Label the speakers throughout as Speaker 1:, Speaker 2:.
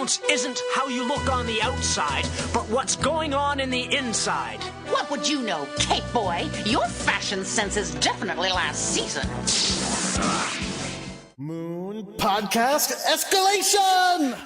Speaker 1: counts isn't how you look on the outside, but what's going on in the inside.
Speaker 2: What would you know, Cape Boy? Your fashion sense is definitely last season.
Speaker 3: Moon Podcast Escalation!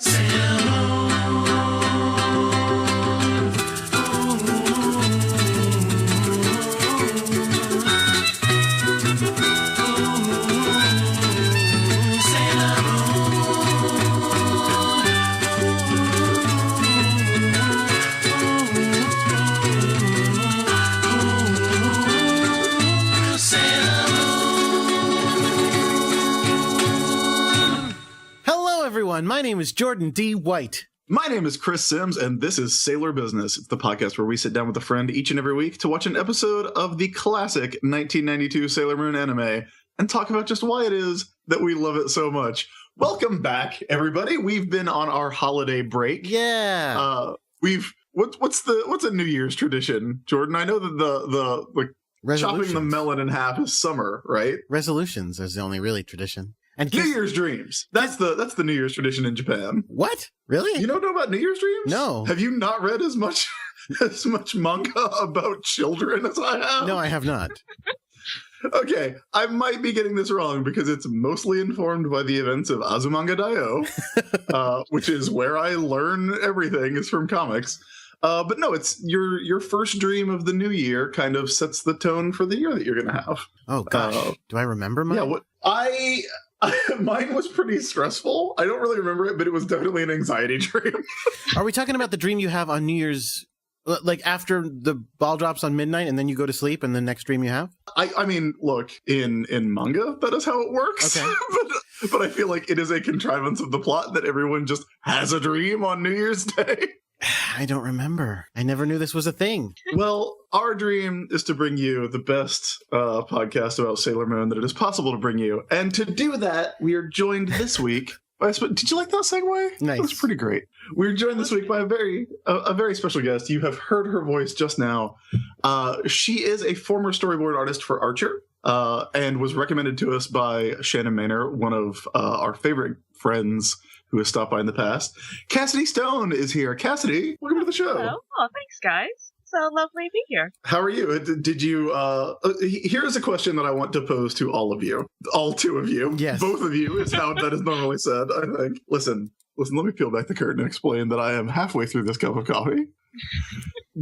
Speaker 3: Everyone, my name is Jordan D. White.
Speaker 4: My name is Chris Sims, and this is Sailor Business. It's the podcast where we sit down with a friend each and every week to watch an episode of the classic 1992 Sailor Moon anime and talk about just why it is that we love it so much. Welcome back, everybody. We've been on our holiday break.
Speaker 3: Yeah.
Speaker 4: What's a New Year's tradition, Jordan? I know that the chopping the melon in half is summer, right?
Speaker 3: Resolutions is the only really tradition. And
Speaker 4: New Year's dreams. That's the New Year's tradition in Japan.
Speaker 3: What? Really?
Speaker 4: You don't know about New Year's dreams?
Speaker 3: No.
Speaker 4: Have you not read as much manga about children as I have?
Speaker 3: No, I have not.
Speaker 4: Okay, I might be getting this wrong because it's mostly informed by the events of Azumanga Daioh, which is where I learn everything is from comics. But no, it's your first dream of the new year kind of sets the tone for the year that you're going to have.
Speaker 3: Oh gosh, do I remember mine?
Speaker 4: Yeah, mine was pretty stressful. I don't really remember it, but it was definitely an anxiety dream.
Speaker 3: Are we talking about the dream you have on New Year's, like after the ball drops on midnight and then you go to sleep and the next dream you have?
Speaker 4: I mean, look, in manga, that is how it works.
Speaker 3: Okay.
Speaker 4: but I feel like it is a contrivance of the plot that everyone just has a dream on New Year's Day.
Speaker 3: I don't remember. I never knew this was a thing.
Speaker 4: Well, our dream is to bring you the best podcast about Sailor Moon that it is possible to bring you. And to do that, we are joined this week by... Did you like that segue?
Speaker 3: Nice.
Speaker 4: That's pretty great. We're joined this week by a very special guest. You have heard her voice just now. She is a former storyboard artist for Archer and was recommended to us by Shannon Maynor, one of our favorite friends who has stopped by in the past. Cassidy Stone is here. Cassidy, welcome to the show.
Speaker 5: Hello. Oh, thanks, guys. So lovely to be here.
Speaker 4: How are you? Did you, here's a question that I want to pose to all of you. All two of you.
Speaker 3: Yes.
Speaker 4: Both of you is how that is normally said, I think. Listen, let me peel back the curtain and explain that I am halfway through this cup of coffee.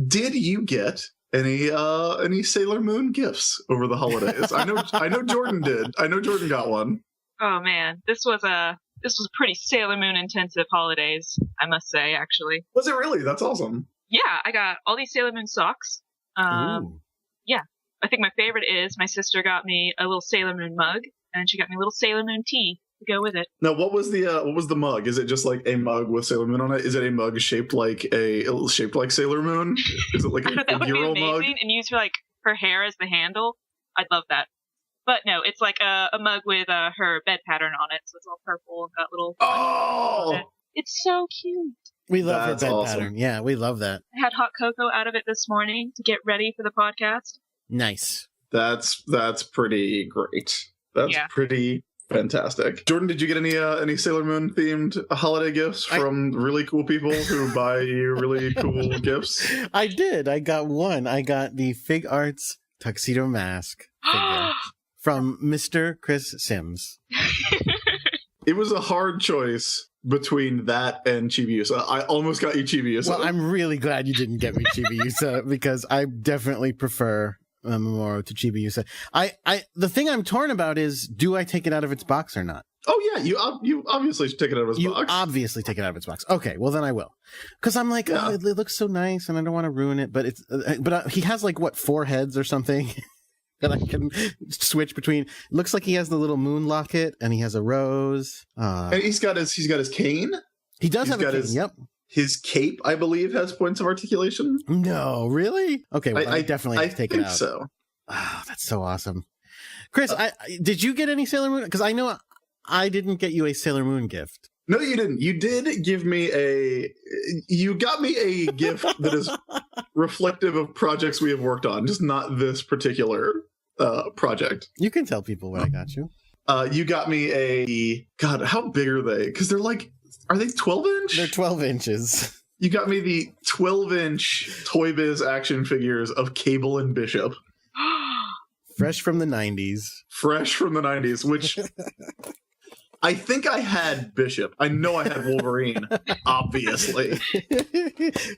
Speaker 4: Did you get any Sailor Moon gifts over the holidays? I know Jordan did. I know Jordan got one.
Speaker 5: Oh, man. This was pretty Sailor Moon intensive holidays, I must say, actually.
Speaker 4: Was it really? That's awesome.
Speaker 5: Yeah, I got all these Sailor Moon socks.
Speaker 3: Ooh.
Speaker 5: Yeah. I think my favorite is my sister got me a little Sailor Moon mug, and she got me a little Sailor Moon tea to go with it.
Speaker 4: Now, what was the mug? Is it just like a mug with Sailor Moon on it? Is it a mug shaped like Sailor Moon? Is it like a
Speaker 5: that would be
Speaker 4: Euro
Speaker 5: amazing,
Speaker 4: mug?
Speaker 5: and use her hair as the handle. I'd love that. But no, it's like a mug with her bed pattern on it, so it's all purple and got little...
Speaker 4: Oh!
Speaker 5: It's so cute.
Speaker 3: We love her bed
Speaker 4: awesome.
Speaker 3: pattern. Yeah, we love that.
Speaker 5: I had hot cocoa out of it this morning to get ready for the podcast.
Speaker 3: Nice.
Speaker 4: That's pretty great. That's pretty fantastic. Jordan, did you get any Sailor Moon themed holiday gifts from really cool people who buy you really cool gifts?
Speaker 3: I did. I got one. I got the Fig Arts Tuxedo Mask figure from Mr. Chris Sims.
Speaker 4: It was a hard choice between that and Chibiusa. I almost got you Chibiusa.
Speaker 3: Well, I'm really glad you didn't get me Chibiusa because I definitely prefer Mamoru to Chibiusa. The thing I'm torn about is, do I take it out of its box or not?
Speaker 4: Oh yeah, you obviously take it out of its box.
Speaker 3: You obviously take it out of its box. Okay, well then I will, because I'm like, oh, it looks so nice, and I don't want to ruin it. But he has like 4 heads or something that I can switch between. It looks like he has the little moon locket, and he has a rose.
Speaker 4: And he's got his cane.
Speaker 3: He does have a cane. Yep.
Speaker 4: His cape, I believe, has points of articulation.
Speaker 3: No, really? Okay, well, I definitely have to take it out.
Speaker 4: I think so.
Speaker 3: Oh, that's so awesome. Chris, did you get any Sailor Moon? Because I know I didn't get you a Sailor Moon gift.
Speaker 4: No, you didn't. You did give me you got me a gift that is reflective of projects we have worked on, just not this particular project.
Speaker 3: You can tell people what I got you.
Speaker 4: You got me God, how big are they? Because they're like Are they 12-inch?
Speaker 3: They're 12 inches.
Speaker 4: You got me the 12-inch Toy Biz action figures of Cable and Bishop.
Speaker 3: Fresh from the 90s.
Speaker 4: Fresh from the 90s, which I think I had Bishop. I know I had Wolverine, obviously.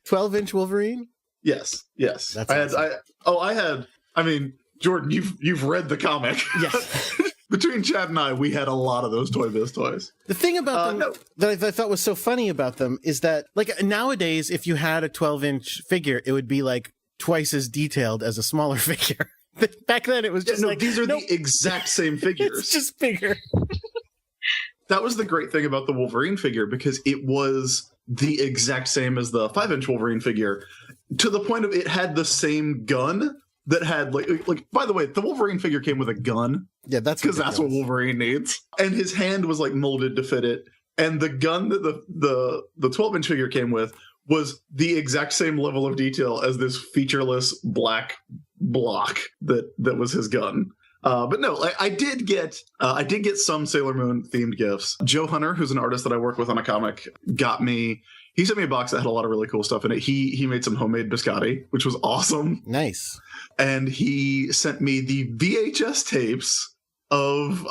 Speaker 3: 12-inch Wolverine?
Speaker 4: Yes.
Speaker 3: That's
Speaker 4: I had I mean, Jordan, you've read the comic.
Speaker 3: Yes.
Speaker 4: Between Chad and I, we had a lot of those Toy Biz toys.
Speaker 3: The thing about them that I thought was so funny about them is that, like, nowadays, if you had a 12-inch figure, it would be, like, twice as detailed as a smaller figure. Back then, it was just
Speaker 4: these are the exact same figures.
Speaker 3: It's just bigger.
Speaker 4: That was the great thing about the Wolverine figure, because it was the exact same as the 5-inch Wolverine figure, to the point of it had the same gun that had like by the way, the Wolverine figure came with a gun.
Speaker 3: Yeah, that's
Speaker 4: because that's what Wolverine needs. And his hand was like molded to fit it. And the gun that the 12-inch figure came with was the exact same level of detail as this featureless black block that was his gun. But no, I did get some Sailor Moon themed gifts. Joe Hunter, who's an artist that I work with on a comic, he sent me a box that had a lot of really cool stuff in it. He made some homemade biscotti, which was awesome.
Speaker 3: Nice. And
Speaker 4: he sent me the VHS tapes of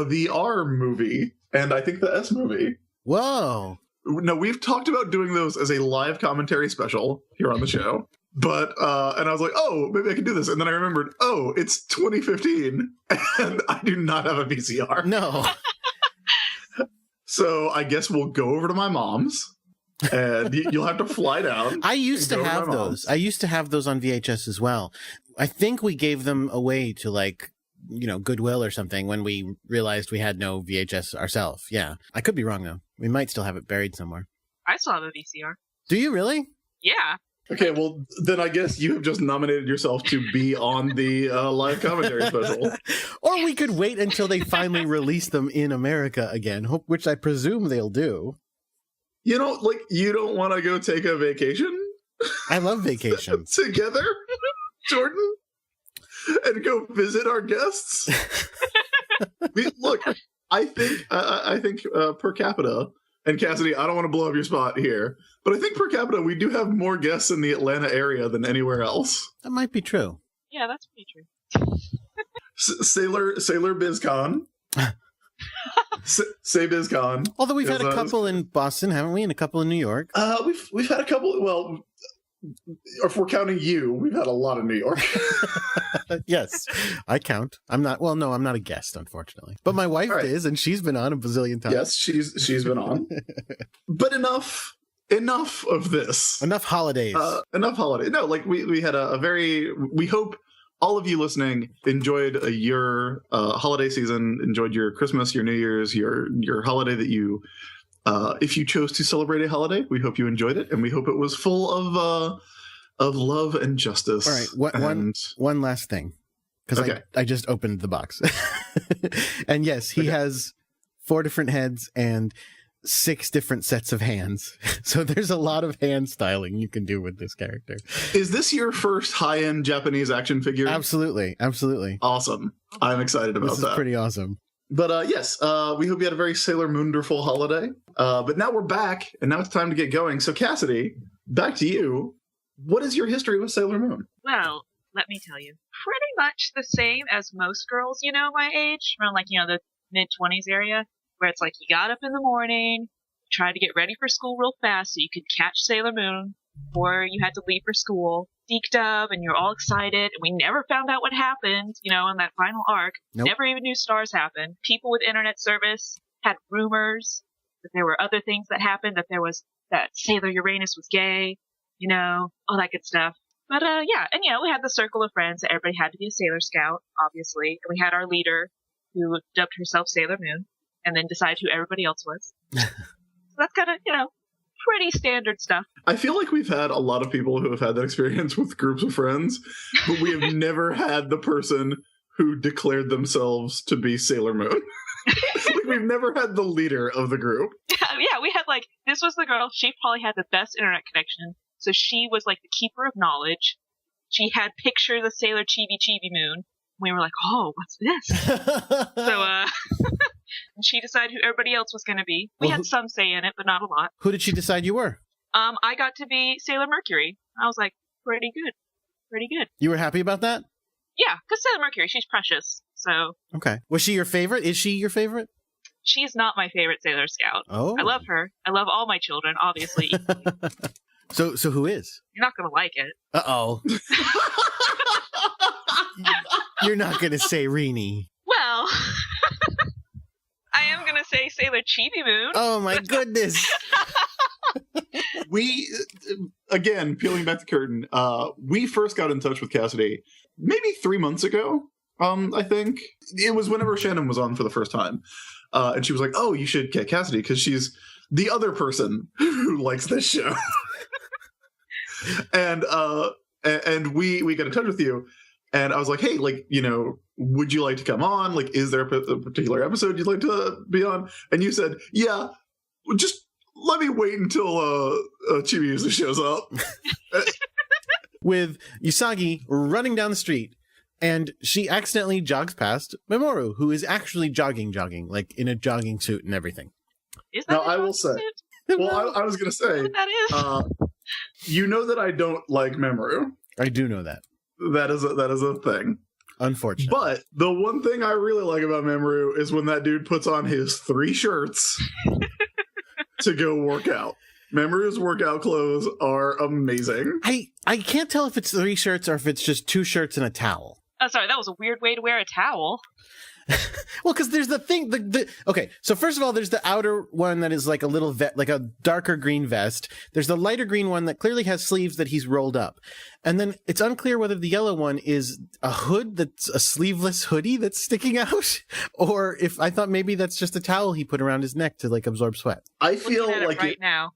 Speaker 4: the R movie and I think the S movie.
Speaker 3: Whoa.
Speaker 4: No, we've talked about doing those as a live commentary special here on the show. But, and I was like, oh, maybe I can do this. And then I remembered, oh, it's 2015 and I do not have a VCR.
Speaker 3: No.
Speaker 4: So I guess we'll go over to my mom's and you'll have to fly down.
Speaker 3: I used to have those. I used to have those on VHS as well. I think we gave them away to, like, Goodwill or something when we realized we had no VHS ourselves. Yeah. I could be wrong, though. We might still have it buried somewhere.
Speaker 5: I still have a VCR.
Speaker 3: Do you really?
Speaker 5: Yeah.
Speaker 4: Okay, well, then I guess you have just nominated yourself to be on the live commentary special.
Speaker 3: Or we could wait until they finally release them in America again, which I presume they'll do.
Speaker 4: You don't want to go take a vacation?
Speaker 3: I love vacations.
Speaker 4: Together, Jordan? And go visit our guests? Look, I think per capita, and Cassidy, I don't want to blow up your spot here, but I think per capita we do have more guests in the Atlanta area than anywhere else.
Speaker 3: That might be true.
Speaker 5: Yeah, that's pretty true.
Speaker 4: Sailor BizCon. Say BizCon.
Speaker 3: Although we've had a couple in Boston, haven't we? And a couple in New York.
Speaker 4: We've had a couple. Well, if we're counting you, we've had a lot in New York.
Speaker 3: Yes, I count. I'm not a guest, unfortunately. But my wife is, and she's been on a bazillion times.
Speaker 4: Yes, she's been on. But enough of this.
Speaker 3: Enough holidays.
Speaker 4: Enough holidays. No, like we had we hope all of you listening enjoyed your holiday season, enjoyed your Christmas, your New Year's, your holiday that you if you chose to celebrate a holiday, we hope you enjoyed it, and we hope it was full of love and justice.
Speaker 3: All right, one last thing, because I just opened the box, and yes, he has 4 different heads and 6 different sets of hands. So there's a lot of hand styling you can do with this character.
Speaker 4: Is this your first high-end Japanese action figure?
Speaker 3: Absolutely.
Speaker 4: Awesome. I'm excited about that.
Speaker 3: This is pretty awesome.
Speaker 4: But yes, we hope you had a very Sailor Moonderful holiday. But now we're back, and now it's time to get going. So Cassidy, back to you. What is your history with Sailor Moon?
Speaker 5: Well, let me tell you. Pretty much the same as most girls, my age, around the mid-20s area, where it's like you got up in the morning, tried to get ready for school real fast so you could catch Sailor Moon, or you had to leave for school. Geeked up, and you're all excited, and we never found out what happened, in that final arc.
Speaker 3: Nope.
Speaker 5: Never even knew stars happened. People with internet service had rumors that there were other things that happened, that Sailor Uranus was gay, all that good stuff. But we had the circle of friends. Everybody had to be a Sailor Scout, obviously, and we had our leader, who dubbed herself Sailor Moon, and then decided who everybody else was. So that's kind of, pretty standard stuff.
Speaker 4: I feel like we've had a lot of people who have had that experience with groups of friends, but we have never had the person who declared themselves to be Sailor Moon. We've never had the leader of the group.
Speaker 5: Yeah, we had this was the girl. She probably had the best internet connection, so she was the keeper of knowledge. She had pictures of Sailor Chibi Moon We were like, oh, what's this? So, and she decided who everybody else was going to be. We had some say in it, but not a lot.
Speaker 3: Who did she decide you were?
Speaker 5: I got to be Sailor Mercury. I was like, pretty good. Pretty good.
Speaker 3: You were happy about that?
Speaker 5: Yeah, because Sailor Mercury, she's precious. So.
Speaker 3: Okay. Was she your favorite? Is she your favorite?
Speaker 5: She's not my favorite Sailor Scout.
Speaker 3: Oh.
Speaker 5: I love her. I love all my children, obviously.
Speaker 3: So who is?
Speaker 5: You're not going to like it.
Speaker 3: Uh-oh. You're not going to say Rini.
Speaker 5: Well, I am going to say Sailor Chibi Moon.
Speaker 3: Oh, my goodness.
Speaker 4: We, again, peeling back the curtain, we first got in touch with Cassidy maybe 3 months ago, I think. It was whenever Shannon was on for the first time. And she was like, oh, you should get Cassidy because she's the other person who likes this show. And we got in touch with you. And I was like, hey, like, you know, would you like to come on? Like, is there a particular episode you'd like to be on? And you said, yeah, just let me wait until Chibiusa shows up.
Speaker 3: With Usagi running down the street, and she accidentally jogs past Mamoru, who is actually jogging, like in a jogging suit and everything.
Speaker 5: Is that
Speaker 4: now, I will say, well, I was going to say,
Speaker 5: that is?
Speaker 4: You know that I don't like Mamoru.
Speaker 3: I do know that.
Speaker 4: That is a thing.
Speaker 3: Unfortunately.
Speaker 4: But the one thing I really like about Mamoru is when that dude puts on his 3 shirts to go work out. Mamoru's workout clothes are amazing.
Speaker 3: I can't tell if it's 3 shirts or if it's just 2 shirts and a towel.
Speaker 5: Oh, sorry, that was a weird way to wear a towel.
Speaker 3: Well, because there's the thing. Okay, so first of all, there's the outer one that is like a little like a darker green vest. There's the lighter green one that clearly has sleeves that he's rolled up, and then it's unclear whether the yellow one is a hood that's a sleeveless hoodie that's sticking out, or if I thought maybe that's just a towel he put around his neck to like absorb sweat.
Speaker 4: I feel like
Speaker 5: right now.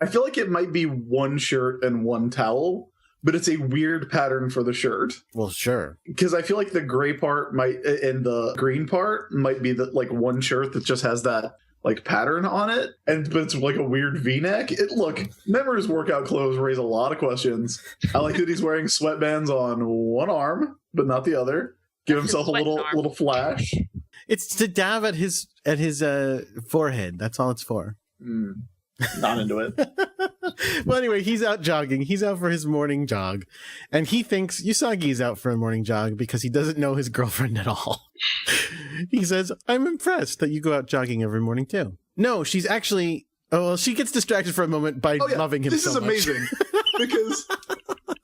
Speaker 4: I feel like it might be 1 shirt and 1 towel. But it's a weird pattern for the shirt.
Speaker 3: Well, sure.
Speaker 4: Because I feel like the gray part might, and the green part might be the, like, 1 shirt that just has that, like, pattern on it. But it's like a weird V-neck. Look, Mamoru's workout clothes raise a lot of questions. I like that he's wearing sweatbands on 1 arm, but not the other. Give himself a little flash.
Speaker 3: It's to dab at his forehead. That's all it's for.
Speaker 4: Not into it.
Speaker 3: Well, anyway, he's out jogging. He's out for his morning jog. And he thinks Usagi's out for a morning jog because he doesn't know his girlfriend at all. He says, I'm impressed that you go out jogging every morning too. No, she's actually... Oh, well, she gets distracted for a moment by loving him so much.
Speaker 4: This is amazing.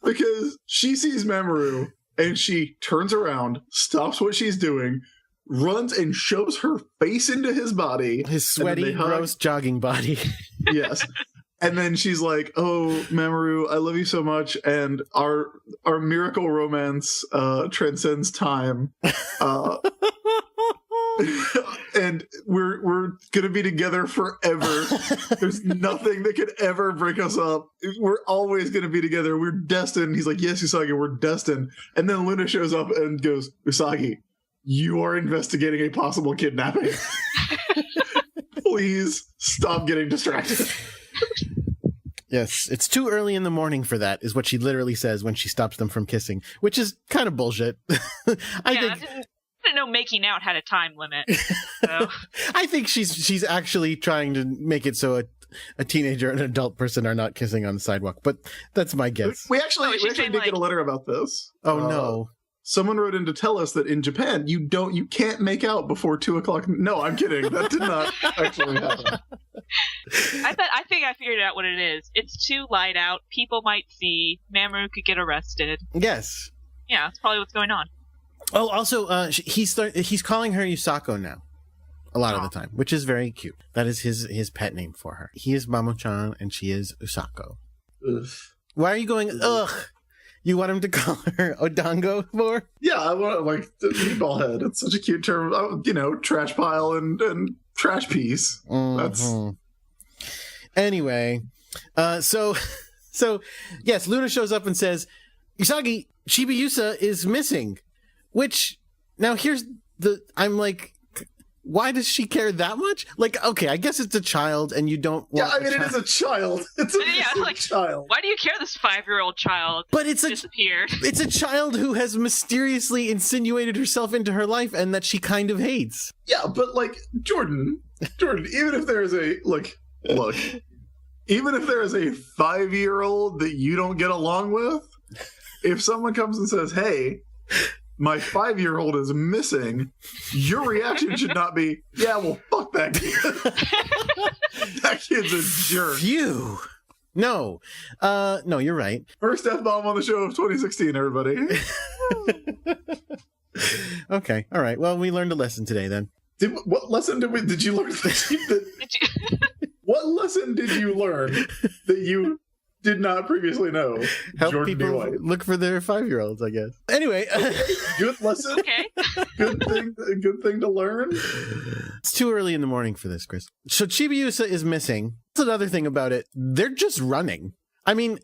Speaker 4: because she sees Mamoru and she turns around, stops what she's doing, runs and shoves her face into his body.
Speaker 3: His sweaty, gross jogging body.
Speaker 4: Yes. And then she's like, oh, Mamoru, I love you so much. And our miracle romance transcends time. And we're going to be together forever. There's nothing that could ever break us up. We're always going to be together. We're destined. He's like, yes, Usagi, we're destined. And then Luna shows up and goes, Usagi, you are investigating a possible kidnapping. Please stop getting distracted.
Speaker 3: Yes, it's too early in the morning for that, is what she literally says when she stops them from kissing, which is kind of bullshit. I
Speaker 5: didn't know making out had a time limit. So.
Speaker 3: I think she's actually trying to make it so a teenager and an adult person are not kissing on the sidewalk, but that's my guess.
Speaker 4: We actually did get a letter about this.
Speaker 3: Oh, no.
Speaker 4: Someone wrote in to tell us that in Japan, you can't make out before 2:00. No, I'm kidding. That did not actually happen.
Speaker 5: I think I figured out what it is. It's too light out. People might see. Mamoru could get arrested.
Speaker 3: Yes.
Speaker 5: Yeah, that's probably what's going on.
Speaker 3: Oh, also, he's calling her Yusako now. A lot of the time, which is very cute. That is his pet name for her. He is Mamo-chan and she is Usako.
Speaker 4: Ugh.
Speaker 3: Why are you going, ugh? You want him to call her Odango more?
Speaker 4: Yeah, I want like the meatball head. It's such a cute term. Trash pile and trash piece.
Speaker 3: Mm-hmm. Anyway, so yes, Luna shows up and says, Usagi, Chibiusa is missing. Which now here's I'm like, why does she care that much? Like, okay, I guess it's a child and you don't want
Speaker 4: it is a child. It's a child.
Speaker 5: Why do you care this 5-year-old child
Speaker 3: But it's
Speaker 5: disappeared?
Speaker 3: It's a child who has mysteriously insinuated herself into her life and that she kind of hates.
Speaker 4: Yeah, but like Jordan, even if there is even if there is a 5-year-old that you don't get along with, if someone comes and says, "Hey, my 5-year-old is missing," your reaction should not be, "Yeah, well, fuck that kid." That kid's a jerk.
Speaker 3: Phew. No. No, you're right.
Speaker 4: First F-bomb on the show of 2016, everybody.
Speaker 3: Okay. All right. Well, we learned a lesson today then.
Speaker 4: What lesson did you learn? What lesson did you learn that you did not previously know?
Speaker 3: Help
Speaker 4: Jordan B.
Speaker 3: people
Speaker 4: White.
Speaker 3: look for their 5-year-olds, I guess. Anyway.
Speaker 4: Good lesson.
Speaker 5: Okay.
Speaker 4: Good thing to learn.
Speaker 3: It's too early in the morning for this, Chris. So Chibiusa is missing. That's another thing about it. They're just running. I mean,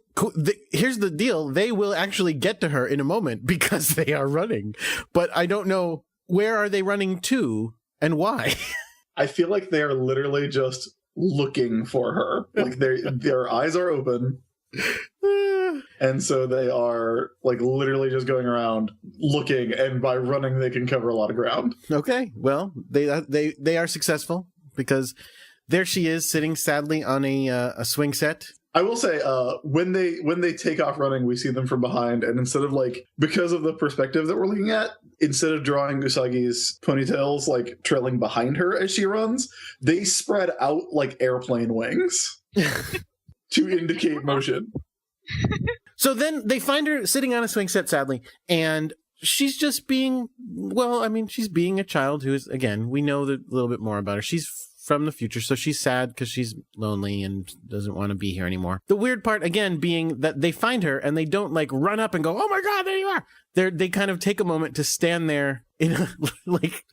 Speaker 3: here's the deal. They will actually get to her in a moment because they are running. But I don't know, where are they running to and why?
Speaker 4: I feel like they are literally just looking for her. Like their eyes are open. And so they are like literally just going around looking, and by running they can cover a lot of ground.
Speaker 3: Okay, well, they are successful because there she is sitting sadly on a swing set.
Speaker 4: I will say, when they take off running, we see them from behind, and instead of like, because of the perspective that we're looking at, instead of drawing Usagi's ponytails like trailing behind her as she runs, they spread out like airplane wings to indicate motion.
Speaker 3: So then they find her sitting on a swing set, sadly, and she's just being, well, I mean, she's being a child who is, again, we know a little bit more about her. She's from the future, so she's sad because she's lonely and doesn't want to be here anymore. The weird part, again, being that they find her and they don't like run up and go, "Oh my God, there you are!" They kind of take a moment to stand there in a like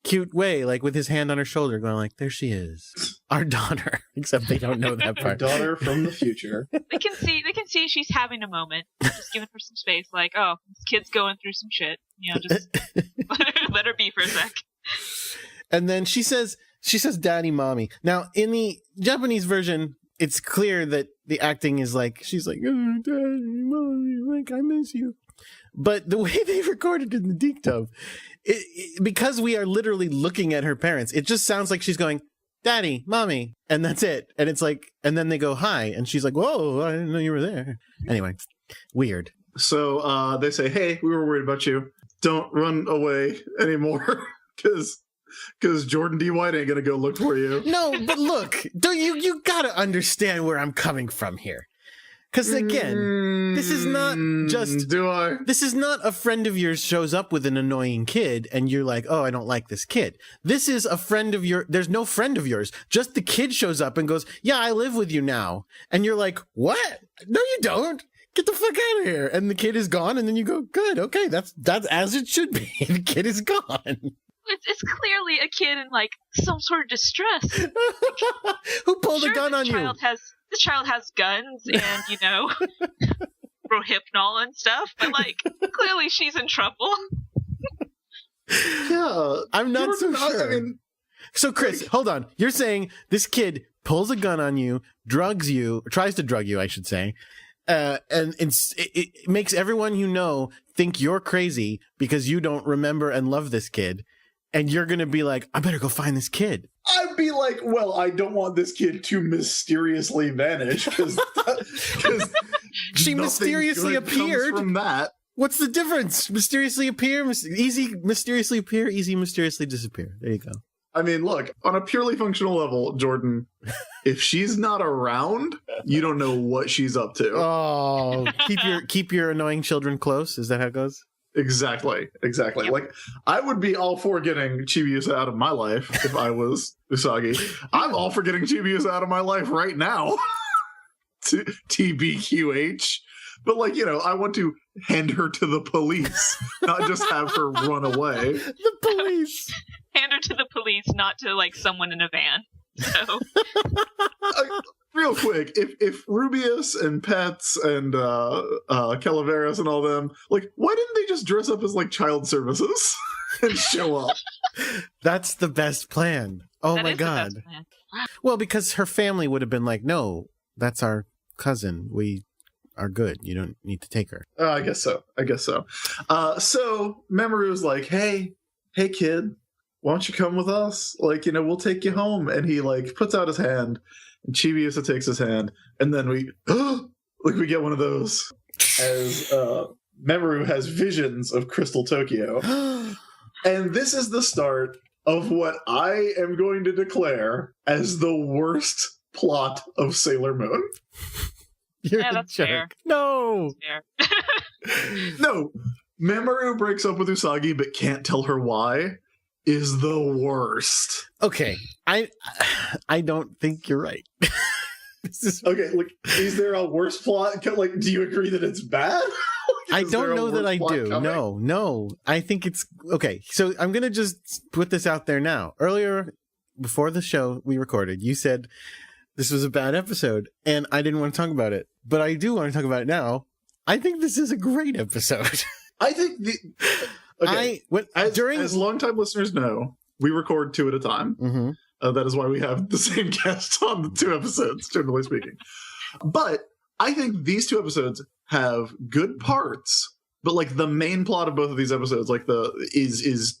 Speaker 3: cute way, like with his hand on her shoulder, going like, "There she is, our daughter." Except they don't know that
Speaker 4: Our
Speaker 3: part.
Speaker 4: daughter from the future.
Speaker 5: They can see she's having a moment. Just giving her some space, like, oh, this kid's going through some shit. You know, just let her be for a sec.
Speaker 3: And then she says, "Daddy, mommy." Now, in the Japanese version, it's clear that the acting is like, she's like, "Oh, Daddy, mommy, like, I miss you." But the way they recorded it in the Deke dub, because we are literally looking at her parents, it just sounds like she's going, "Daddy, mommy," and that's it. And it's like, and then they go, "Hi," and she's like, "Whoa, I didn't know you were there." Anyway, weird.
Speaker 4: So they say, "Hey, we were worried about you. Don't run away anymore, because Jordan D. White ain't gonna go look for you."
Speaker 3: No, but look, don't you gotta understand where I'm coming from here. Because again, this is not just...
Speaker 4: Do I?
Speaker 3: This is not a friend of yours shows up with an annoying kid and you're like, "Oh, I don't like this kid." This is a friend of your... There's no friend of yours. Just the kid shows up and goes, "Yeah, I live with you now." And you're like, "What? No, you don't. Get the fuck out of here." And the kid is gone and then you go, "Good, okay, that's as it should be." The kid is gone.
Speaker 5: It's clearly a kid in like some sort of distress.
Speaker 3: Who pulled a gun on you?
Speaker 5: This child has guns and, you know, Rohypnol and stuff, but like clearly she's in trouble.
Speaker 4: Yeah,
Speaker 3: I'm not
Speaker 4: Jordan,
Speaker 3: so sure.
Speaker 4: I mean,
Speaker 3: So Chris, hold on. You're saying this kid pulls a gun on you, drugs you, or tries to drug you, I should say, and it makes everyone you know think you're crazy because you don't remember and love this kid. And you're going to be like, "I better go find this kid."
Speaker 4: I'd be like, "Well, I don't want this kid to mysteriously vanish because
Speaker 3: She mysteriously appeared.
Speaker 4: From that,
Speaker 3: What's the difference? Mysteriously appear, easy mysteriously appear, easy mysteriously disappear. There you go.
Speaker 4: I mean, look, on a purely functional level, Jordan, if she's not around, you don't know what she's up to."
Speaker 3: Oh, keep your annoying children close. Is that how it goes?
Speaker 4: Exactly.
Speaker 5: Yep.
Speaker 4: Like, I would be all for getting Chibiusa out of my life if I was Usagi. I'm all for getting Chibiusa out of my life right now. TBQH. But, like, you know, I want to hand her to the police, not just have her run away.
Speaker 3: The police.
Speaker 5: Hand her to the police, not to like someone in a van. So
Speaker 4: Real quick, if Rubius and Pets and Calaveras and all them, like, why didn't they just dress up as like child services and show up?
Speaker 3: That's the best plan. Oh
Speaker 5: That
Speaker 3: my
Speaker 5: is the
Speaker 3: God.
Speaker 5: best plan.
Speaker 3: Well, because her family would have been like, no, that's our cousin. We are good. You don't need to take her.
Speaker 4: I guess so. So Memoru's like, hey kid, why don't you come with us? Like, we'll take you home. And he like puts out his hand, and Chibiusa takes his hand, and then we we get one of those as Memoru has visions of Crystal Tokyo. And this is the start of what I am going to declare as the worst plot of Sailor Moon.
Speaker 3: You're
Speaker 5: Yeah,
Speaker 3: a
Speaker 5: that's
Speaker 3: jerk.
Speaker 5: fair.
Speaker 3: No.
Speaker 5: Fair.
Speaker 4: No, Memoru breaks up with Usagi but can't tell her why is the worst.
Speaker 3: Okay. I don't think you're right. This is
Speaker 4: Okay, like, is there a worse plot? Like, do you agree that it's bad?
Speaker 3: I
Speaker 4: Is there
Speaker 3: don't
Speaker 4: a
Speaker 3: know that
Speaker 4: worse
Speaker 3: I
Speaker 4: plot
Speaker 3: do.
Speaker 4: coming?
Speaker 3: No. I think it's okay. So I'm going to just put this out there now. Earlier, before the show we recorded, you said this was a bad episode and I didn't want to talk about it, but I do want to talk about it now. I think this is a great episode.
Speaker 4: I think as longtime listeners know, we record 2 at a time.
Speaker 3: Mhm.
Speaker 4: That is why we have the same guest on the 2 episodes, generally speaking. But I think these 2 episodes have good parts, but like the main plot of both of these episodes, like is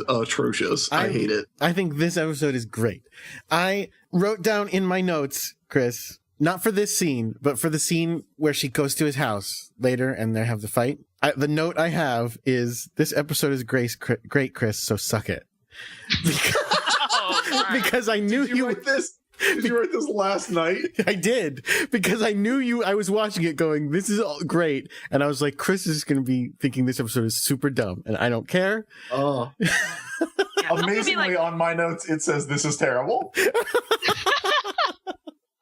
Speaker 4: atrocious. I hate it.
Speaker 3: I think this episode is great. I wrote down in my notes, Chris, not for this scene, but for the scene where she goes to his house later and they have the fight. The note I have is, this episode is great, Chris, so suck it. Because I knew
Speaker 4: Did you write this? Did you write this last night?
Speaker 3: I did, because I knew I was watching it going, this is all great. And I was like, Chris is going to be thinking this episode is super dumb and I don't care.
Speaker 4: Oh.
Speaker 5: Yeah, I'm gonna be
Speaker 4: Amazingly,
Speaker 5: like,
Speaker 4: on my notes, it says this is terrible.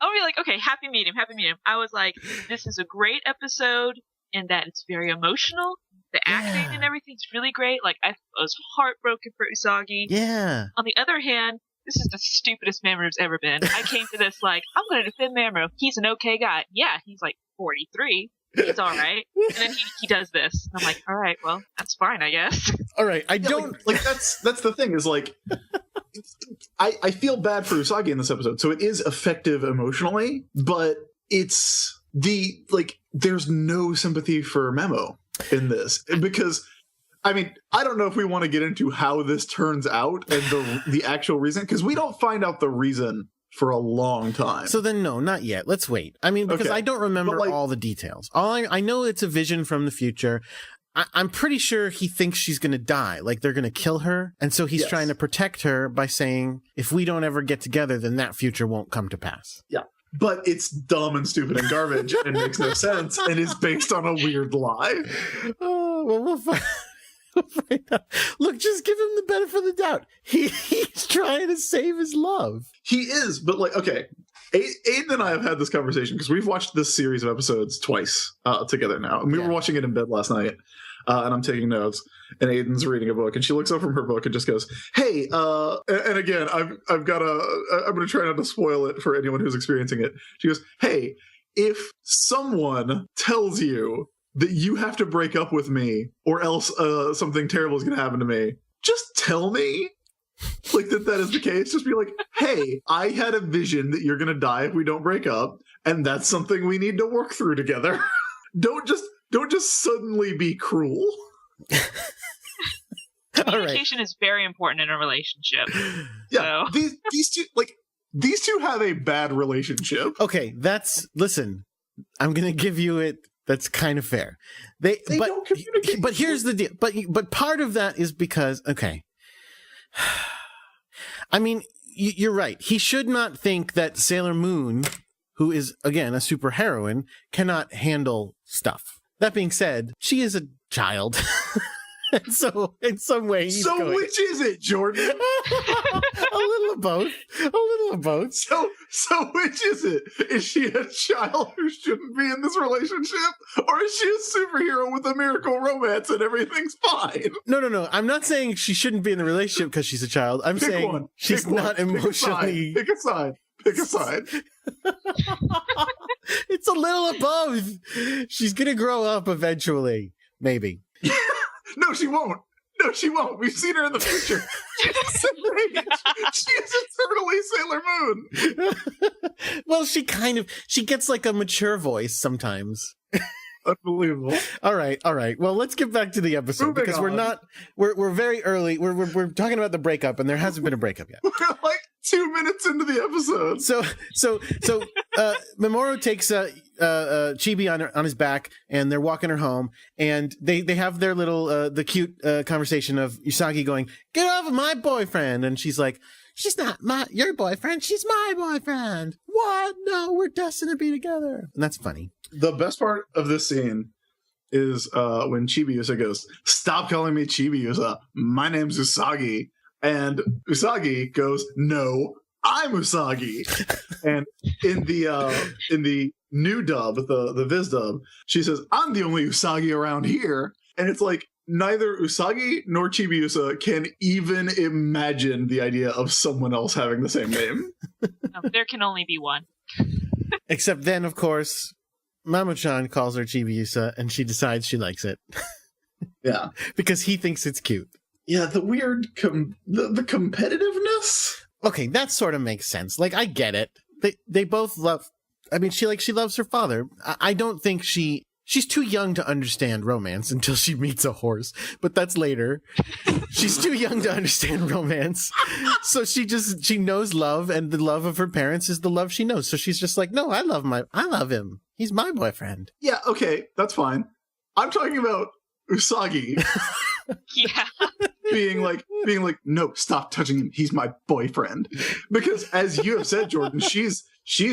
Speaker 5: I'll be like, okay, happy medium. I was like, this is a great episode in that it's very emotional. The acting and everything's really great. Like, I was heartbroken for Usagi.
Speaker 3: Yeah.
Speaker 5: On the other hand, this is the stupidest Mamoru's ever been. I came to this like, I'm going to defend Mamoru. He's an okay guy. Yeah, he's like 43. It's all right. And then he does this. I'm like, all right, well, that's fine, I guess.
Speaker 3: All right. I don't
Speaker 4: like that's the thing is like I feel bad for Usagi in this episode. So it is effective emotionally, but it's there's no sympathy for Memo in this, because I mean, I don't know if we want to get into how this turns out and the actual reason, because we don't find out the reason for a long time.
Speaker 3: So then, no, not yet. Let's wait. I mean, because
Speaker 4: Okay.
Speaker 3: I don't remember
Speaker 4: But, like-
Speaker 3: all the details. I know it's a vision from the future. I'm pretty sure he thinks she's going to die. Like, they're going to kill her. And so he's
Speaker 4: Yes.
Speaker 3: trying to protect her by saying, if we don't ever get together, then that future won't come to pass.
Speaker 4: But it's dumb and stupid and garbage and makes no sense and is based on a weird lie.
Speaker 3: Oh, well, we'll find out. Look, just give him the benefit of the doubt. He's trying to save his love.
Speaker 4: He is, but like, okay, Aiden and I have had this conversation because we've watched this series of episodes twice together now. And we were watching it in bed last night, and I'm taking notes, and Aiden's reading a book, and she looks up from her book and just goes, hey, and again, I'm going to try not to spoil it for anyone who's experiencing it. She goes, hey, if someone tells you that you have to break up with me or else something terrible is going to happen to me, just tell me. Like that is the case. Just be like, hey, I had a vision that you're gonna die if we don't break up, and that's something we need to work through together. Don't just suddenly be cruel.
Speaker 3: All right.
Speaker 5: Communication is very important in a relationship.
Speaker 4: Yeah,
Speaker 5: So.
Speaker 4: these two have a bad relationship.
Speaker 3: Okay, listen, I'm going to give you it. That's kind of fair. They
Speaker 4: don't communicate.
Speaker 3: But here's the deal. But part of that is because, okay. I mean, you're right. He should not think that Sailor Moon, who is, again, a superheroine, cannot handle stuff. That being said, she is a child. And so, in some way, he's
Speaker 4: So
Speaker 3: going,
Speaker 4: which is it, Jordan?
Speaker 3: a little of both. A little of both.
Speaker 4: So which is it? Is she a child who shouldn't be in this relationship? Or is she a superhero with a miracle romance and everything's fine?
Speaker 3: No. I'm not saying she shouldn't be in the relationship because she's a child. I'm
Speaker 4: Pick
Speaker 3: saying
Speaker 4: one.
Speaker 3: she's
Speaker 4: Pick one.
Speaker 3: not emotionally.
Speaker 4: Pick a side. Pick a side.
Speaker 3: It's a little of both. She's gonna grow up eventually, maybe.
Speaker 4: No, she won't. No, she won't. We've seen her in the future. She is eternally Sailor Moon.
Speaker 3: Well, she gets like a mature voice sometimes.
Speaker 4: Unbelievable.
Speaker 3: All right. Well, let's get back to the episode
Speaker 4: Moving
Speaker 3: because
Speaker 4: on.
Speaker 3: we're very early. We're talking about the breakup, and there hasn't been a breakup yet.
Speaker 4: We're like 2 minutes into the episode.
Speaker 3: So Mamoru takes Chibi on his back, and they're walking her home, and they have their little the cute conversation of Usagi going, "Get off of my boyfriend," and she's like, "She's not your boyfriend. She's my boyfriend. What? No, we're destined to be together." And that's funny.
Speaker 4: The best part of this scene is when Chibiusa goes, "Stop calling me Chibiusa. My name's Usagi." And Usagi goes, "No, I'm Usagi." And in the new dub, the Viz dub, she says, "I'm the only Usagi around here." And it's like neither Usagi nor Chibiusa can even imagine the idea of someone else having the same name.
Speaker 5: No, there can only be one.
Speaker 3: Except then, of course, Mamo-chan calls her Chibiusa, and she decides she likes it
Speaker 4: Yeah.
Speaker 3: because he thinks it's cute.
Speaker 4: Yeah, the weird the competitiveness.
Speaker 3: Okay, that sort of makes sense. Like, I get it. They both love. I mean, she loves her father. I don't think she's too young to understand romance until she meets a horse. But that's later. She's too young to understand romance, so she knows love, and the love of her parents is the love she knows. So she's just like, no, I love him. He's my boyfriend.
Speaker 4: Yeah, okay, that's fine. I'm talking about Usagi.
Speaker 5: Yeah.
Speaker 4: being like, no, stop touching him. He's my boyfriend. Because as you have said, Jordan, she's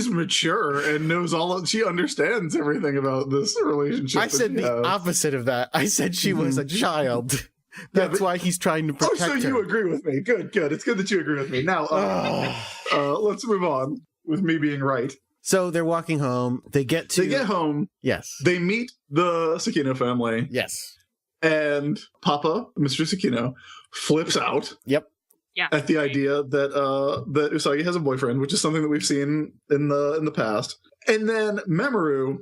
Speaker 4: mature and knows she understands everything about this relationship.
Speaker 3: I said the opposite of that. I said she was a child. That's why he's trying to protect her.
Speaker 4: Oh, so you agree with me. Good. It's good that you agree with me. Now, let's move on with me being right.
Speaker 3: So they're walking home. They get
Speaker 4: home.
Speaker 3: Yes.
Speaker 4: They meet the Sakino family.
Speaker 3: Yes.
Speaker 4: And Papa, Mr. Sakino, flips out.
Speaker 3: Yep.
Speaker 5: Yeah.
Speaker 4: At the idea that that Usagi has a boyfriend, which is something that we've seen in the past. And then Mamoru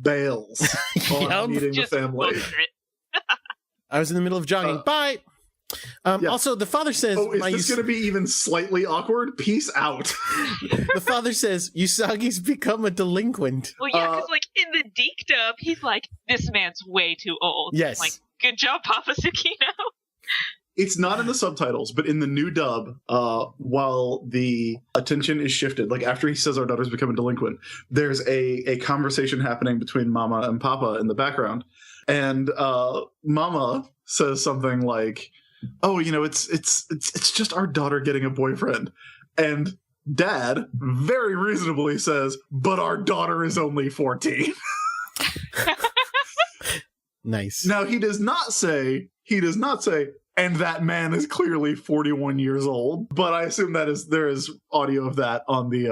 Speaker 4: bails on meeting the family.
Speaker 3: I was in the middle of jogging. Bye. Yeah. Also, the father says,
Speaker 4: "Oh, is this going to be even slightly awkward? Peace out."
Speaker 3: The father says, "Usagi's become a delinquent."
Speaker 5: Well, yeah, because like in the Deke dub, he's like, "This man's way too old."
Speaker 3: Yes.
Speaker 5: Like, good job, Papa Sakino.
Speaker 4: It's not in the subtitles, but in the new dub, while the attention is shifted, like after he says our daughter's become a delinquent, there's a conversation happening between Mama and Papa in the background. And Mama says something like, "Oh, it's just our daughter getting a boyfriend." And Dad very reasonably says, "But our daughter is only 14.
Speaker 3: Nice.
Speaker 4: Now he does not say, "And that man is clearly 41 years old." But I assume there is audio of that on the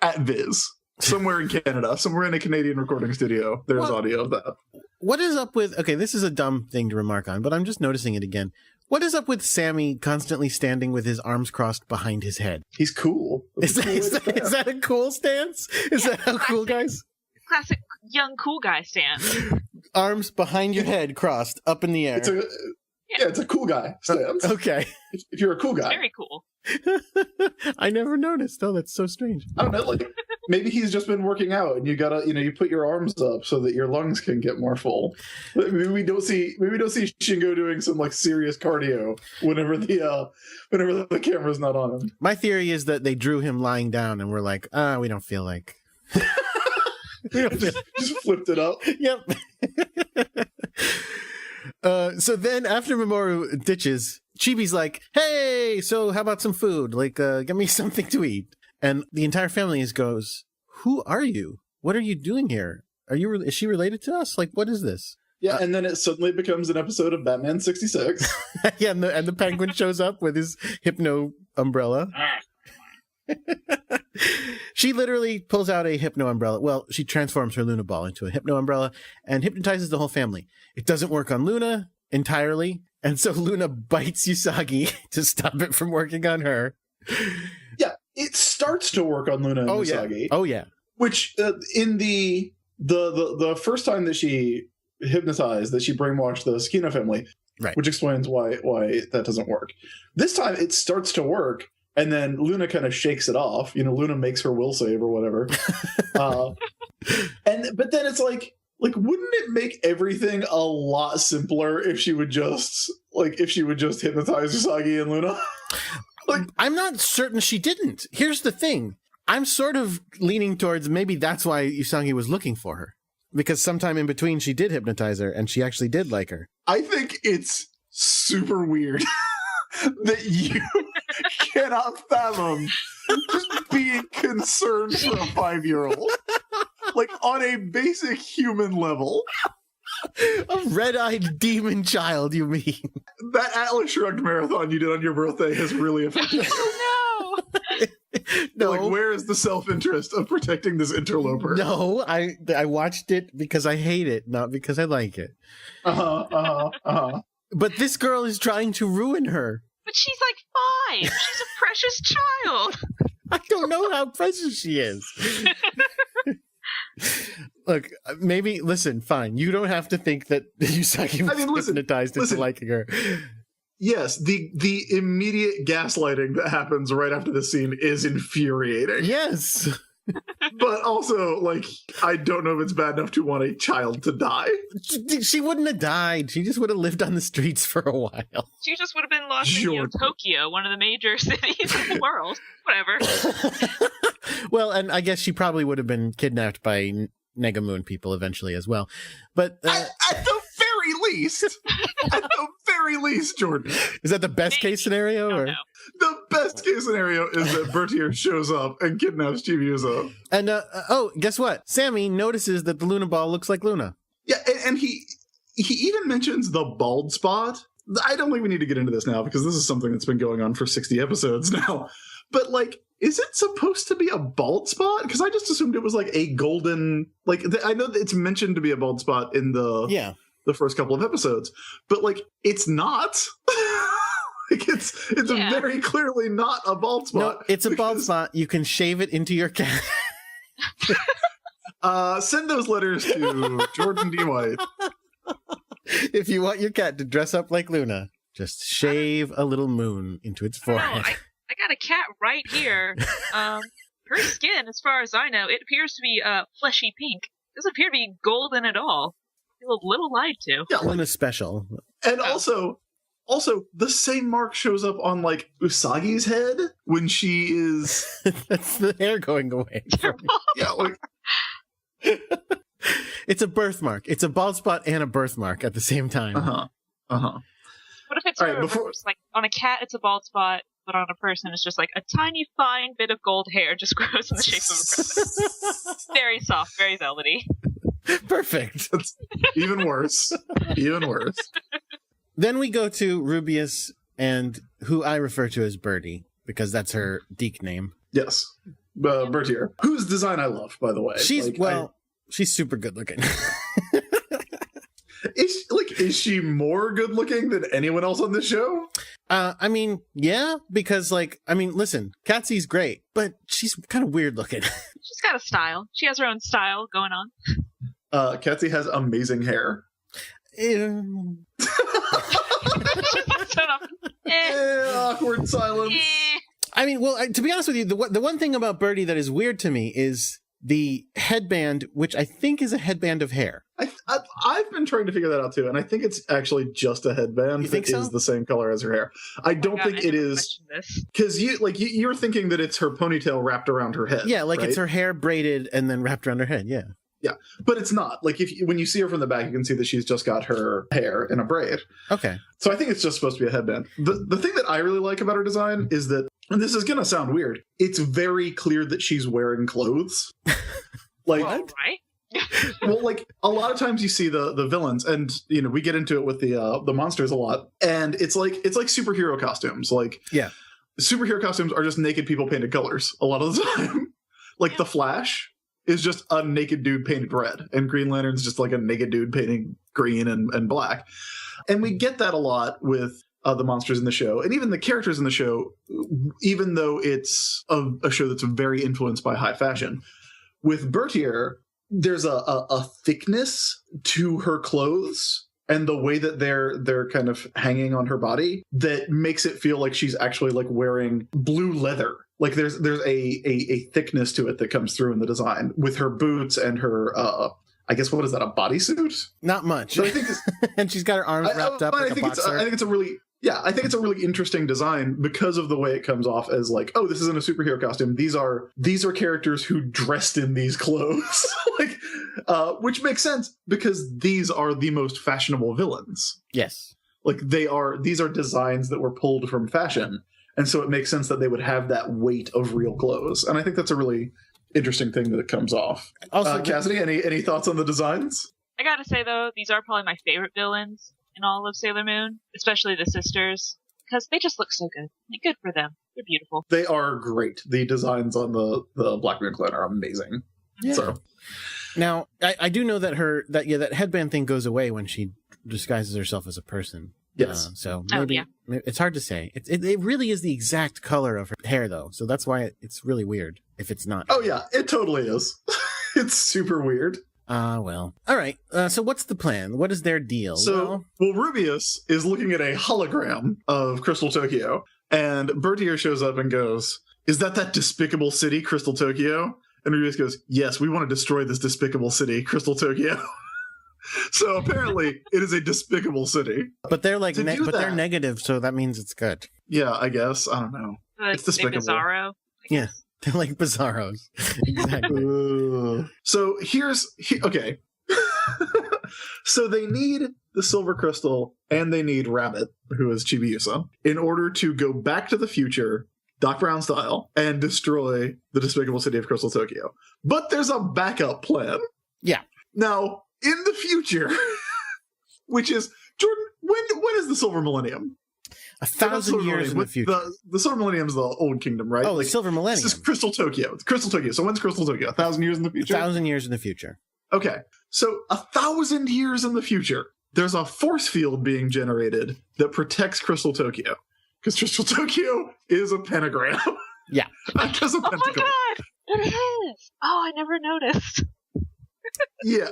Speaker 4: at Viz. Somewhere in Canada, somewhere in a Canadian recording studio, there's audio of that.
Speaker 3: What is up with... Okay, this is a dumb thing to remark on, but I'm just noticing it again. What is up with Sammy constantly standing with his arms crossed behind his head?
Speaker 4: He's cool.
Speaker 3: Is that a cool stance? Is that how cool guys...
Speaker 5: Classic young cool guy stance.
Speaker 3: Arms behind your head, crossed, up in the air.
Speaker 4: It's a cool guy stance.
Speaker 3: Okay.
Speaker 4: If you're a cool guy.
Speaker 5: Very cool.
Speaker 3: I never noticed. Oh, that's so strange.
Speaker 4: I don't know, like, maybe he's just been working out and you gotta, you put your arms up so that your lungs can get more full. Maybe we don't see Shingo doing some like serious cardio whenever the camera's not on him.
Speaker 3: My theory is that they drew him lying down and we're like, we don't feel like...
Speaker 4: just flipped it up.
Speaker 3: Yep. So then after Mamoru ditches, Chibi's like, "Hey, so how about some food? Like, get me something to eat." And the entire family goes, "Who are you? What are you doing here? Is she related to us? Like, what is this?"
Speaker 4: Yeah, and then it suddenly becomes an episode of Batman 66.
Speaker 3: Yeah, and the penguin shows up with his hypno umbrella. She literally pulls out a hypno umbrella. Well, she transforms her Luna ball into a hypno umbrella and hypnotizes the whole family. It doesn't work on Luna entirely, and so Luna bites Usagi to stop it from working on her.
Speaker 4: Yeah, it starts to work on Luna and Usagi.
Speaker 3: Yeah. Oh yeah.
Speaker 4: Which in the first time that she hypnotized, that she brainwashed the Sakino family,
Speaker 3: Right.
Speaker 4: Which explains why that doesn't work. This time it starts to work, and then Luna kind of shakes it off. Luna makes her will save or whatever. But then it's like wouldn't it make everything a lot simpler if she would just hypnotize Usagi and Luna?
Speaker 3: I'm not certain she didn't. Here's the thing. I'm sort of leaning towards maybe that's why Usagi was looking for her. Because sometime in between she did hypnotize her and she actually did like her.
Speaker 4: I think it's super weird that you cannot fathom just being concerned for a 5-year-old. Like, on a basic human level.
Speaker 3: A red-eyed demon child, you mean?
Speaker 4: That Atlas Shrugged marathon you did on your birthday has really affected you.
Speaker 5: Oh, no!
Speaker 3: No.
Speaker 4: Like, where is the self-interest of protecting this interloper?
Speaker 3: No, I watched it because I hate it, not because I like it. But this girl is trying to ruin her.
Speaker 5: But she's like 5. She's a precious child.
Speaker 3: I don't know how precious she is. Look, maybe, listen, fine. You don't have to think that Usagi was hypnotized into liking her.
Speaker 4: Yes, the immediate gaslighting that happens right after the scene is infuriating.
Speaker 3: Yes.
Speaker 4: But also, like, I don't know if it's bad enough to want a child to die.
Speaker 3: She wouldn't have died. She just would have lived on the streets for a while.
Speaker 5: She just would have been lost in Tokyo, one of the major cities of the world. Whatever.
Speaker 3: Well, and I guess she probably would have been kidnapped by Negamoon people eventually as well. But
Speaker 4: at the very least, Jordan.
Speaker 3: Is that the best case scenario?
Speaker 5: No,
Speaker 3: or?
Speaker 5: no.
Speaker 4: The best case scenario is that Bertier shows up and kidnaps Chibiusa.
Speaker 3: And, guess what? Sammy notices that the Luna ball looks like Luna.
Speaker 4: Yeah, and he even mentions the bald spot. I don't think we need to get into this now because this is something that's been going on for 60 episodes now. But, like, is it supposed to be a bald spot? Because I just assumed it was, like, a golden... Like, I know that it's mentioned to be a bald spot in the first couple of episodes. But, like, it's not. Like, it's very clearly not a bald spot.
Speaker 3: No, it's a bald spot. You can shave it into your cat.
Speaker 4: Send those letters to Jordan D. White.
Speaker 3: If you want your cat to dress up like Luna, just shave a little moon into its forehead.
Speaker 5: I got a cat right here. Her skin, as far as I know, it appears to be fleshy pink. It doesn't appear to be golden at all. I feel a little lied to.
Speaker 3: Yeah, Luna's special.
Speaker 4: And also, the same mark shows up on, like, Usagi's head when she is...
Speaker 3: That's the hair going away.
Speaker 4: Yeah, like...
Speaker 3: It's a birthmark. It's a bald spot and a birthmark at the same time.
Speaker 5: What if it's reversed? Like, on a cat, it's a bald spot, but on a person, it's just like a tiny, fine bit of gold hair just grows in the shape of a person. Very soft, very velvety.
Speaker 3: Perfect.
Speaker 4: That's even worse. Even worse.
Speaker 3: Then we go to Rubius, and who I refer to as Birdie, because that's her Deke name.
Speaker 4: Yes. Bertier, whose design I love, by the way.
Speaker 3: She's super good looking.
Speaker 4: Is she more good looking than anyone else on this show?
Speaker 3: I mean, yeah, because listen, Katsy's great, but she's kind of weird looking.
Speaker 5: She's got a style. She has her own style going on.
Speaker 4: Katsy has amazing hair. Awkward silence.
Speaker 3: I mean, well, to be honest with you, the one thing about Birdie that is weird to me is the headband, which I think is a headband of hair.
Speaker 4: I've been trying to figure that out too, and I think it's actually just a headband
Speaker 3: you think
Speaker 4: that is the same color as her hair. I don't think it is, because you're thinking that it's her ponytail wrapped around her head.
Speaker 3: Yeah, like
Speaker 4: right?
Speaker 3: It's her hair braided and then wrapped around her head. Yeah.
Speaker 4: Yeah, but it's not. Like, when you see her from the back, you can see that she's just got her hair in a braid.
Speaker 3: Okay.
Speaker 4: So I think it's just supposed to be a headband. The thing that I really like about her design is that, and this is going to sound weird, it's very clear that she's wearing clothes. Like,
Speaker 5: what? Right?
Speaker 4: Well, like, a lot of times you see the villains, and, we get into it with the monsters a lot, and it's like superhero costumes. Like,
Speaker 3: yeah,
Speaker 4: superhero costumes are just naked people painted colors a lot of the time. Like, The Flash is just a naked dude painted red, and Green Lantern's just like a naked dude painting green and black. And we get that a lot with the monsters in the show, and even the characters in the show, even though it's a show that's very influenced by high fashion. With Bertier, there's a thickness to her clothes and the way that they're kind of hanging on her body that makes it feel like she's actually like wearing blue leather. Like there's a thickness to it that comes through in the design with her boots and her I guess what is that, a bodysuit?
Speaker 3: Not much.
Speaker 4: But I think
Speaker 3: and she's got her arms wrapped up like a boxer.
Speaker 4: I think it's a really interesting design because of the way it comes off as like, oh, this isn't a superhero costume. These are characters who dressed in these clothes, like, which makes sense because these are the most fashionable villains.
Speaker 3: Yes,
Speaker 4: like these are designs that were pulled from fashion, and so it makes sense that they would have that weight of real clothes. And I think that's a really interesting thing that it comes off. Also, Cassidy, any thoughts on the designs?
Speaker 5: I gotta say though, these are probably my favorite villains in all of Sailor Moon, especially the sisters, because they just look so good. Like, good for them. They're beautiful.
Speaker 4: They are great. The designs on the Black Moon clan are amazing.
Speaker 3: Yeah.
Speaker 4: So
Speaker 3: now I do know that that headband thing goes away when she disguises herself as a person.
Speaker 4: Yes.
Speaker 3: So maybe it's hard to say. It really is the exact color of her hair though, so that's why it's really weird if it's not.
Speaker 4: Oh yeah, it totally is. It's super weird.
Speaker 3: Well. All right. So what's the plan? What is their deal?
Speaker 4: So, Rubius is looking at a hologram of Crystal Tokyo, and Bertier shows up and goes, "Is that despicable city, Crystal Tokyo?" And Rubius goes, "Yes, we want to destroy this despicable city, Crystal Tokyo." So apparently, it is a despicable city.
Speaker 3: But they're like, they're negative, so that means it's good.
Speaker 4: Yeah, I guess. I don't know.
Speaker 5: Like,
Speaker 4: it's despicable.
Speaker 5: Bizarro.
Speaker 3: Yeah. They're like Bizarros. Exactly.
Speaker 4: So okay. So they need the Silver Crystal and they need Rabbit, who is Chibiusa, in order to go back to the future, Doc Brown style, and destroy the despicable city of Crystal Tokyo. But there's a backup plan.
Speaker 3: Yeah.
Speaker 4: Now, in the future, which is, Jordan, when is the Silver Millennium?
Speaker 3: 1,000 years in the future.
Speaker 4: The Silver Millennium is the Old Kingdom, right?
Speaker 3: Oh, the Silver Millennium.
Speaker 4: This is Crystal Tokyo. Crystal Tokyo. So when's Crystal Tokyo? 1,000 years in the future?
Speaker 3: 1,000 years in the future.
Speaker 4: Okay. So 1,000 years in the future, there's a force field being generated that protects Crystal Tokyo. Because Crystal Tokyo is a pentagram.
Speaker 3: Yeah.
Speaker 4: Not just a
Speaker 5: Oh
Speaker 4: pentacle.
Speaker 5: my god! It is! Oh, I never noticed.
Speaker 4: Yeah.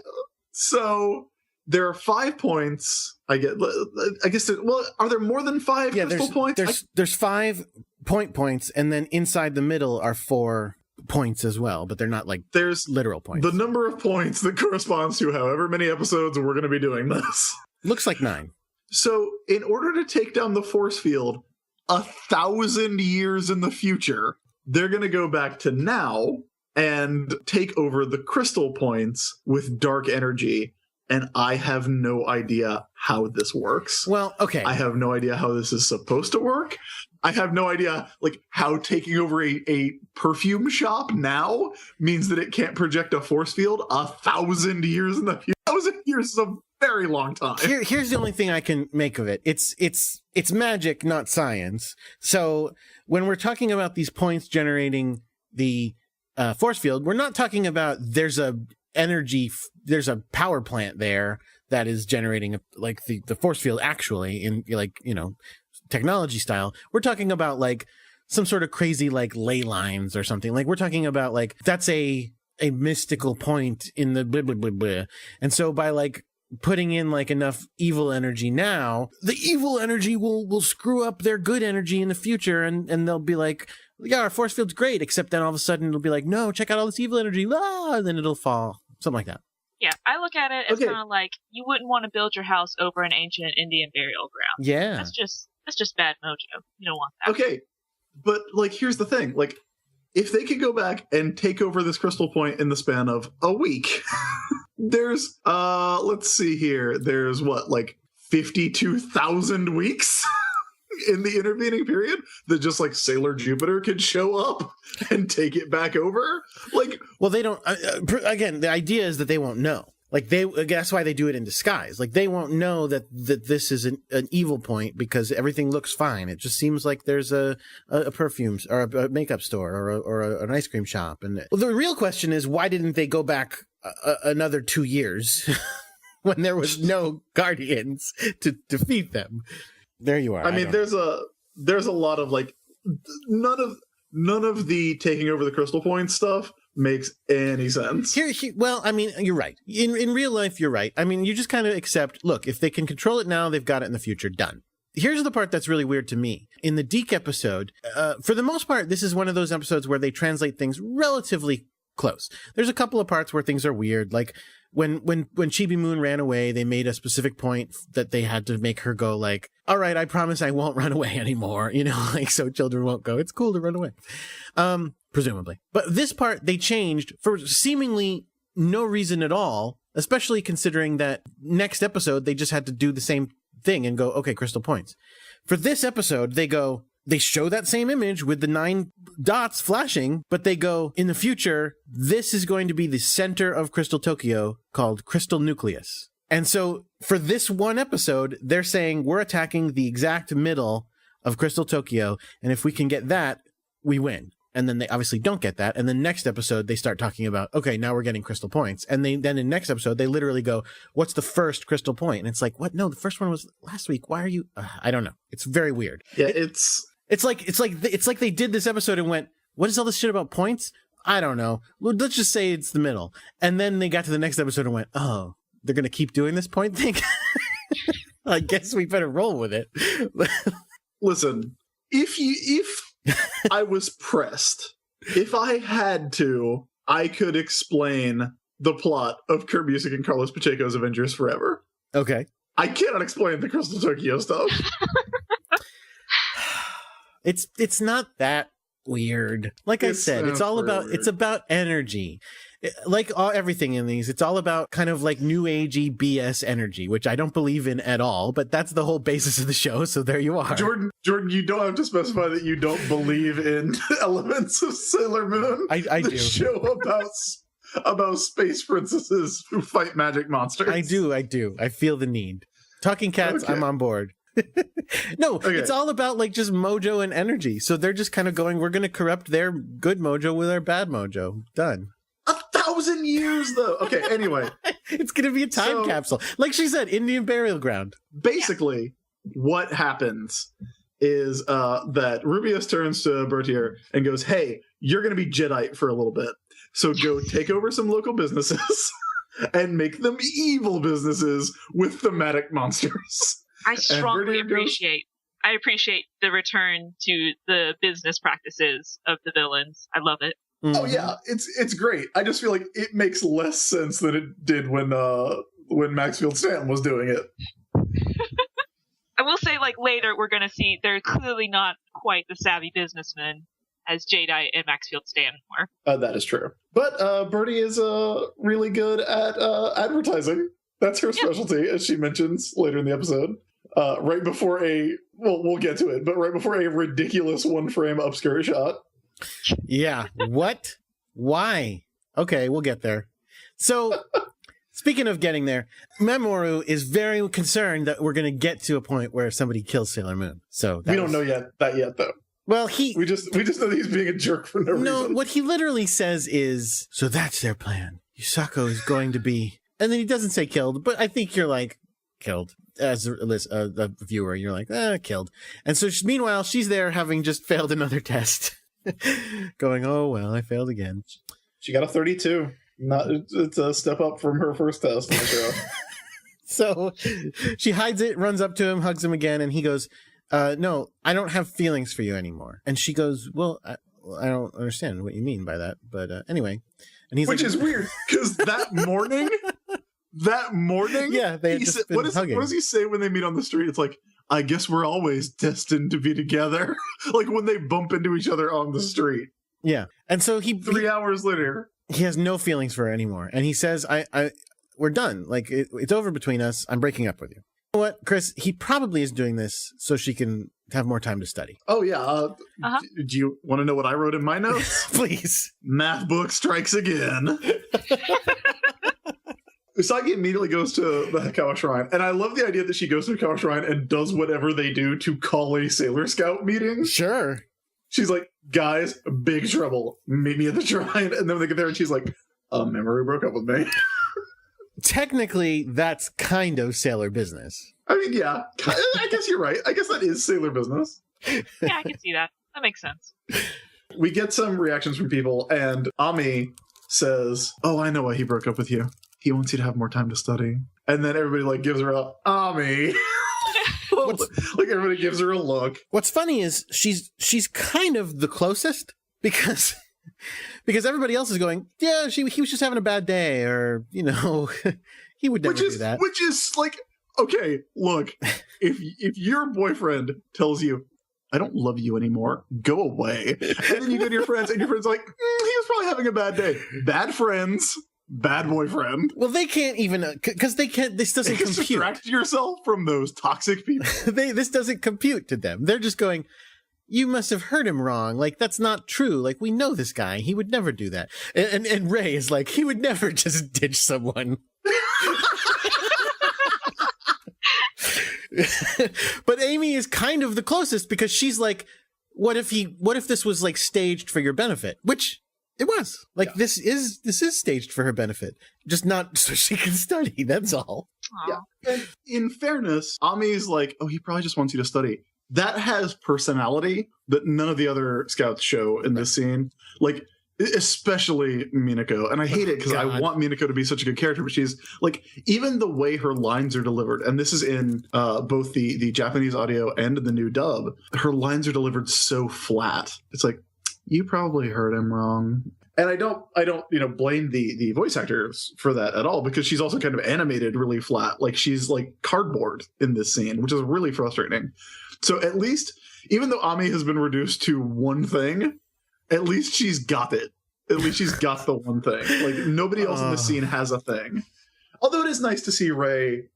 Speaker 4: So there are 5 points. I guess. Well, are there more than 5 crystal points?
Speaker 3: There's 5 points, and then inside the middle are 4 points as well. But they're not like
Speaker 4: there's
Speaker 3: literal points.
Speaker 4: The number of points that corresponds to however many episodes we're going to be doing this.
Speaker 3: Looks like 9.
Speaker 4: So in order to take down the force field 1,000 years in the future, they're going to go back to now and take over the crystal points with dark energy. And I have no idea how this works.
Speaker 3: Well, okay.
Speaker 4: I have no idea how this is supposed to work. I have no idea, like, how taking over a perfume shop now means that it can't project a force field 1,000 years in the future. 1,000 years is a very long time.
Speaker 3: Here's the only thing I can make of it. It's magic, not science. So when we're talking about these points generating the force field, we're not talking about there's a power plant there that is generating the force field actually in technology style. We're talking about like some sort of crazy like ley lines or something. Like we're talking about like that's a mystical point in the blah, blah, blah, blah. And so by like putting in like enough evil energy now, the evil energy will screw up their good energy in the future, and they'll be like, yeah, our force field's great, except then all of a sudden it'll be like, no, check out all this evil energy, and then it'll fall. Something like that.
Speaker 5: Yeah, I look at it as kind of like you wouldn't want to build your house over an ancient Indian burial ground.
Speaker 3: Yeah.
Speaker 5: That's just bad mojo. You don't want that.
Speaker 4: Okay. But like here's the thing. Like if they could go back and take over this crystal point in the span of a week, there's let's see here. There's what, like 52,000 weeks in the intervening period that just like Sailor Jupiter could show up and take it back over. Like,
Speaker 3: well, they don't. Again, the idea is that they won't know. Like that's why they do it in disguise. Like they won't know that this is an evil point because everything looks fine. It just seems like there's a perfume or a makeup store or an ice cream shop. And the real question is, why didn't they go back another 2 years when there was no Guardians to defeat them? There you are.
Speaker 4: I mean, there's a lot of like none of the taking over the crystal point stuff makes any sense.
Speaker 3: Well, I mean, you're right. In real life, you're right. I mean, you just kind of accept, look, if they can control it now, they've got it in the future. Done. Here's the part that's really weird to me. In the Deke episode, for the most part, this is one of those episodes where they translate things relatively close. There's a couple of parts where things are weird. Like when Chibi Moon ran away, they made a specific point that they had to make her go like, all right, I promise I won't run away anymore. You know, like, so children won't go, it's cool to run away. Presumably. But this part they changed for seemingly no reason at all, especially considering that next episode, they just had to do the same thing and go, okay, crystal points. For this episode, they show that same image with the 9 dots flashing, but they go, in the future, this is going to be the center of Crystal Tokyo called Crystal Nucleus. And so for this one episode, they're saying we're attacking the exact middle of Crystal Tokyo, and if we can get that, we win. And then they obviously don't get that. And then next episode, they start talking about, okay, now we're getting crystal points. And then in next episode, they literally go, what's the first crystal point? And it's like, what? No, the first one was last week. Why are you? I don't know. It's very weird.
Speaker 4: Yeah,
Speaker 3: it's like they did this episode and went, what is all this shit about points? I don't know. Let's just say it's the middle. And then they got to the next episode and went, oh, they're going to keep doing this point thing? I guess we better roll with it.
Speaker 4: Listen, if I was pressed, if I had to, I could explain the plot of Kurt Busiek and Carlos Pacheco's Avengers Forever.
Speaker 3: Okay.
Speaker 4: I cannot explain the Crystal Tokyo stuff.
Speaker 3: It's not that weird. Like I said, it's about energy. Like everything in these, it's all about kind of like new agey BS energy, which I don't believe in at all, but that's the whole basis of the show, so there you are.
Speaker 4: Jordan, you don't have to specify that you don't believe in elements of Sailor Moon.
Speaker 3: I do.
Speaker 4: The show about space princesses who fight magic monsters.
Speaker 3: I do. I feel the need. Talking Cats, okay. I'm on board. No, okay. It's all about like just mojo and energy. So they're just kind of going, we're going to corrupt their good mojo with our bad mojo. Done.
Speaker 4: 1,000 years though. Okay, anyway.
Speaker 3: It's going to be a time capsule. Like she said, Indian burial ground.
Speaker 4: Basically, what happens is that Rubius turns to Bertier and goes, hey, you're going to be Jedi for a little bit. So go take over some local businesses and make them evil businesses with thematic monsters.
Speaker 5: I strongly appreciate the return to the business practices of the villains. I love it.
Speaker 3: Mm-hmm.
Speaker 4: Oh yeah, it's great. I just feel like it makes less sense than it did when Maxfield Stanton was doing it.
Speaker 5: I will say, like, later we're going to see they're clearly not quite the savvy businessmen as Jadeite and Maxfield Stanton were.
Speaker 4: That is true. But Bertie is really good at advertising. That's her specialty, as she mentions later in the episode. Right before we'll get to it, but right before a ridiculous one-frame upskirt shot.
Speaker 3: Yeah. What? Why? Okay, we'll get there. So, speaking of getting there, Mamoru is very concerned that we're going to get to a point where somebody kills Sailor Moon. So
Speaker 4: we don't know that yet, though.
Speaker 3: Well,
Speaker 4: we just know that he's being a jerk for no reason.
Speaker 3: No, what he literally says is, so that's their plan. Yusako is going to be, and then he doesn't say killed, but I think you're like, killed. As a viewer, you're like, killed. And so meanwhile, she's there having just failed another test. Going, oh, well, I failed again.
Speaker 4: She got a 32. It's a step up from her first test on the show.
Speaker 3: So she hides it, runs up to him, hugs him again, and he goes, no, I don't have feelings for you anymore. And she goes, well, I don't understand what you mean by that. But anyway. And he's
Speaker 4: Which is weird, because that morning,
Speaker 3: yeah, they had just been hugging.
Speaker 4: What does he say when they meet on the street? It's like, I guess we're always destined to be together. Like when they bump into each other on the street.
Speaker 3: Yeah. And so
Speaker 4: 3 hours later,
Speaker 3: he has no feelings for her anymore. And he says, we're done. Like it's over between us. I'm breaking up with you. You know what, Chris? He probably is doing this so she can have more time to study.
Speaker 4: Oh, yeah. Do you want to know what I wrote in my notes?
Speaker 3: Please.
Speaker 4: Math book strikes again. Usagi immediately goes to the Hekawa Shrine, and I love the idea that she goes to Hekawa Shrine and does whatever they do to call a Sailor Scout meeting.
Speaker 3: Sure.
Speaker 4: She's like, guys, big trouble. Meet me at the shrine. And then when they get there, and she's like, Memory broke up with me.
Speaker 3: Technically, that's kind of sailor business.
Speaker 4: I mean, yeah. I guess you're right. I guess that is sailor business.
Speaker 5: Yeah, I can see that. That makes sense.
Speaker 4: We get some reactions from people, and Ami says, "Oh, I know why he broke up with you. He wants you to have more time to study." And then everybody like gives her a Ami. Like everybody gives her a look.
Speaker 3: What's funny is she's kind of the closest because everybody else is going, yeah, he was just having a bad day, or he would never do that.
Speaker 4: Which is like, okay, look, if your boyfriend tells you, "I don't love you anymore, go away," and then you go to your friends, and your friend's like, he was probably having a bad day. Bad friends, bad boyfriend.
Speaker 3: Well, they can't even, because they can't. This doesn't compute.
Speaker 4: Distract yourself from those toxic people.
Speaker 3: This doesn't compute to them. They're just going, you must have heard him wrong. Like, that's not true. Like, we know this guy. He would never do that. And Ray is like, he would never just ditch someone. But Amy is kind of the closest because she's like, what if this was like staged for your benefit? Which it was. Like, yeah. This is staged for her benefit, just not so she can study. That's all.
Speaker 5: Aww.
Speaker 4: Yeah. And in fairness, Ami's like, oh, he probably just wants you to study. That has personality that none of the other scouts show in this scene. Like, especially Minako. And I hate it because I want Minako to be such a good character, but she's like, even the way her lines are delivered, and this is in both the Japanese audio and the new dub, her lines are delivered so flat. It's like, you probably heard him wrong. And I don't blame the voice actors for that at all, because she's also kind of animated really flat. Like, she's like cardboard in this scene, which is really frustrating. So at least, even though Ami has been reduced to one thing, at least she's got it. At least she's got the one thing. Like, nobody else in the scene has a thing. Although it is nice to see Rei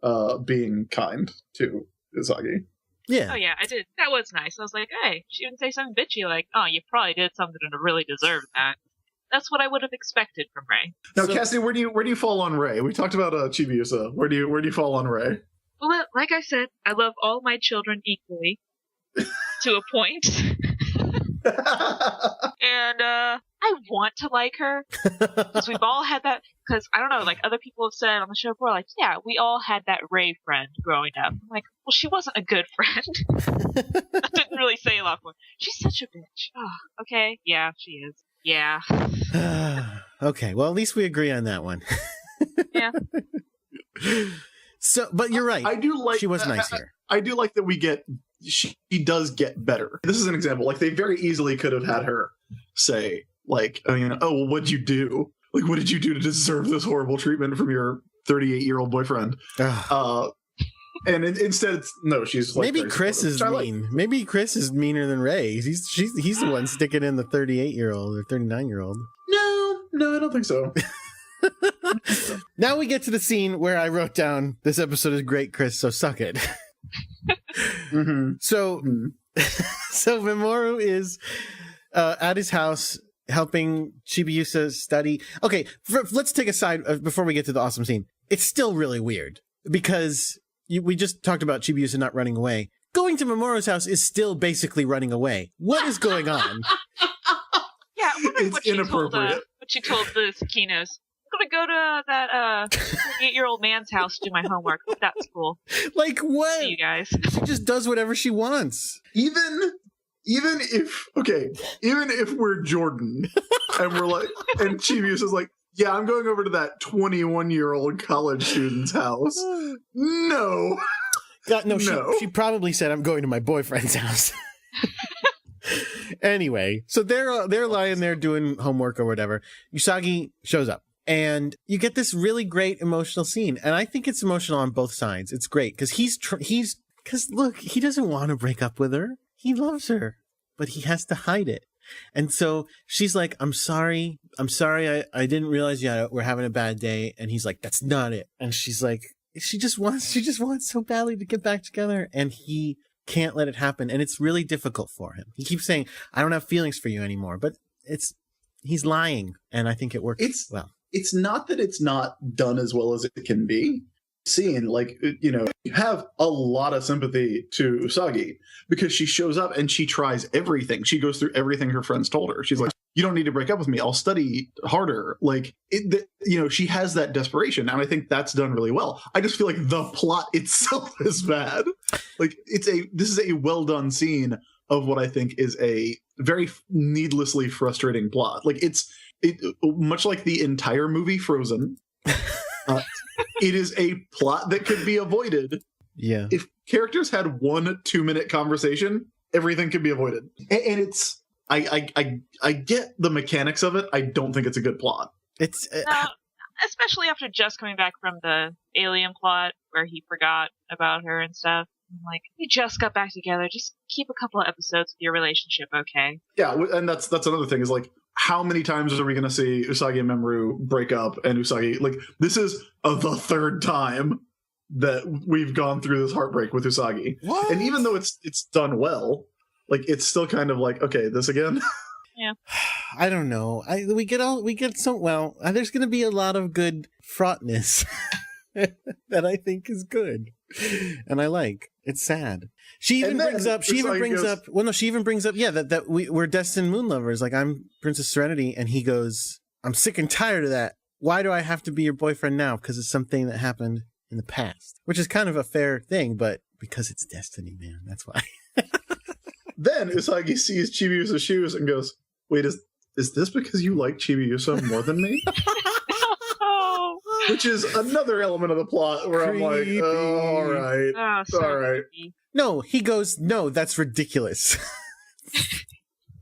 Speaker 4: being kind to Usagi.
Speaker 3: Yeah.
Speaker 5: Oh, yeah, I did. That was nice. I was like, hey, she didn't say something bitchy like, oh, you probably did something to really deserve that. That's what I would have expected from Rei.
Speaker 4: Now, Cassidy, where do you fall on Rei? We talked about Chibiusa. Where do you fall on Rei?
Speaker 5: Well, like I said, I love all my children equally to a point. And I want to like her because we've all had that. Because I don't know, like other people have said on the show before, like, yeah, we all had that Rei friend growing up. I'm like, well, she wasn't a good friend. I didn't really say a lot more. She's such a bitch. Oh, okay, yeah, she is. Yeah.
Speaker 3: Okay, well, at least we agree on that one.
Speaker 5: Yeah.
Speaker 3: So, but you're right.
Speaker 4: I do like
Speaker 3: she was nice here.
Speaker 4: I do like that she does get better. This is an example. Like, they very easily could have had her say, like, oh, well, what'd you do? Like, what did you do to deserve this horrible treatment from your 38-year-old boyfriend? And instead, she's like,
Speaker 3: maybe Chris is mean. Like. Maybe Chris is meaner than Rei. He's the one sticking in the 38-year-old or 39-year-old.
Speaker 4: No, I don't think so.
Speaker 3: Now we get to the scene where I wrote down, this episode is great, Chris, so suck it.
Speaker 4: Mm-hmm.
Speaker 3: So Mamoru is at his house helping Chibiusa study. Okay, let's take a side before we get to the awesome scene. It's still really weird because we just talked about Chibiusa not running away. Going to Mamoru's house is still basically running away. What is going on?
Speaker 5: Yeah, I wonder
Speaker 4: it's inappropriate.
Speaker 5: What she told the Sakinos. I'm gonna go to that 38-year-old man's house to do my homework. That's cool.
Speaker 3: Like, what?
Speaker 5: See you guys.
Speaker 3: She just does whatever she wants.
Speaker 4: Even if we're Jordan and we're like, and Chibiusa is like, yeah, I'm going over to that 21-year-old college student's house. No.
Speaker 3: God, no. She probably said, I'm going to my boyfriend's house. Anyway, so they're lying there doing homework or whatever. Usagi shows up. And you get this really great emotional scene. And I think it's emotional on both sides. It's great because because look, he doesn't want to break up with her. He loves her, but he has to hide it. And so she's like, I'm sorry. I didn't realize we're having a bad day. And he's like, that's not it. And she's like, she just wants so badly to get back together. And he can't let it happen. And it's really difficult for him. He keeps saying, I don't have feelings for you anymore, but he's lying. And I think it works well.
Speaker 4: It's not that it's not done as well as it can be. Seeing, like, you have a lot of sympathy to Usagi because she shows up and she tries everything. She goes through everything her friends told her. She's like, you don't need to break up with me. I'll study harder. Like, she has that desperation. And I think that's done really well. I just feel like the plot itself is bad. Like, this is a well done scene, of what I think is a very needlessly frustrating plot. Like it much like the entire movie Frozen. It is a plot that could be avoided.
Speaker 3: Yeah.
Speaker 4: If characters had 1 2-minute conversation, everything could be avoided. And it's I get the mechanics of it. I don't think it's a good plot.
Speaker 3: It's
Speaker 5: especially after just coming back from the alien plot where he forgot about her and stuff. I'm like, you just got back together. Just keep a couple of episodes of your relationship, okay?
Speaker 4: Yeah, and that's another thing is like, how many times are we going to see Usagi and Mamoru break up? And Usagi, like, this is the 3rd time that we've gone through this heartbreak with Usagi.
Speaker 3: What?
Speaker 4: And even though it's done well, like, it's still kind of like, okay, this again.
Speaker 5: Yeah.
Speaker 3: I don't know. There's going to be a lot of good fraughtness that I think is good, and I like. It's sad. She even brings up, that we're destined moon lovers. Like, I'm Princess Serenity, and he goes, I'm sick and tired of that. Why do I have to be your boyfriend now? Because it's something that happened in the past, which is kind of a fair thing, but because it's destiny, man, that's why.
Speaker 4: Then Usagi sees Chibiusa's shoes and goes, wait, is this because you like Chibiusa more than me? Which is another element of the plot where I'm like, oh, all right.
Speaker 5: Oh, so
Speaker 4: all right.
Speaker 5: creepy.
Speaker 3: No, he goes, no, that's ridiculous.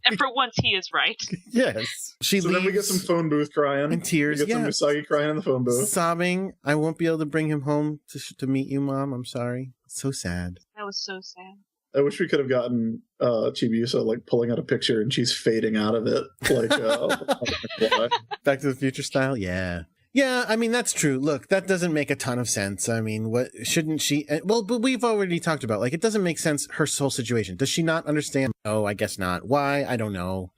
Speaker 5: And for once, he is right.
Speaker 3: Yes. She
Speaker 4: So
Speaker 3: leaves
Speaker 4: then we get some phone booth crying.
Speaker 3: in tears.
Speaker 4: We get some Usagi crying in the phone booth.
Speaker 3: Sobbing. I won't be able to bring him home to meet you, Mom. I'm sorry. It's so sad.
Speaker 5: That was so sad.
Speaker 4: I wish we could have gotten Chibiusa like pulling out a picture and she's fading out of it. Like,
Speaker 3: Back to the Future style? Yeah. Yeah, I mean, that's true. Look, that doesn't make a ton of sense. I mean, what shouldn't she? Well, but we've already talked about, like, it doesn't make sense, her whole situation. Does she not understand? No, I guess not. Why? I don't know.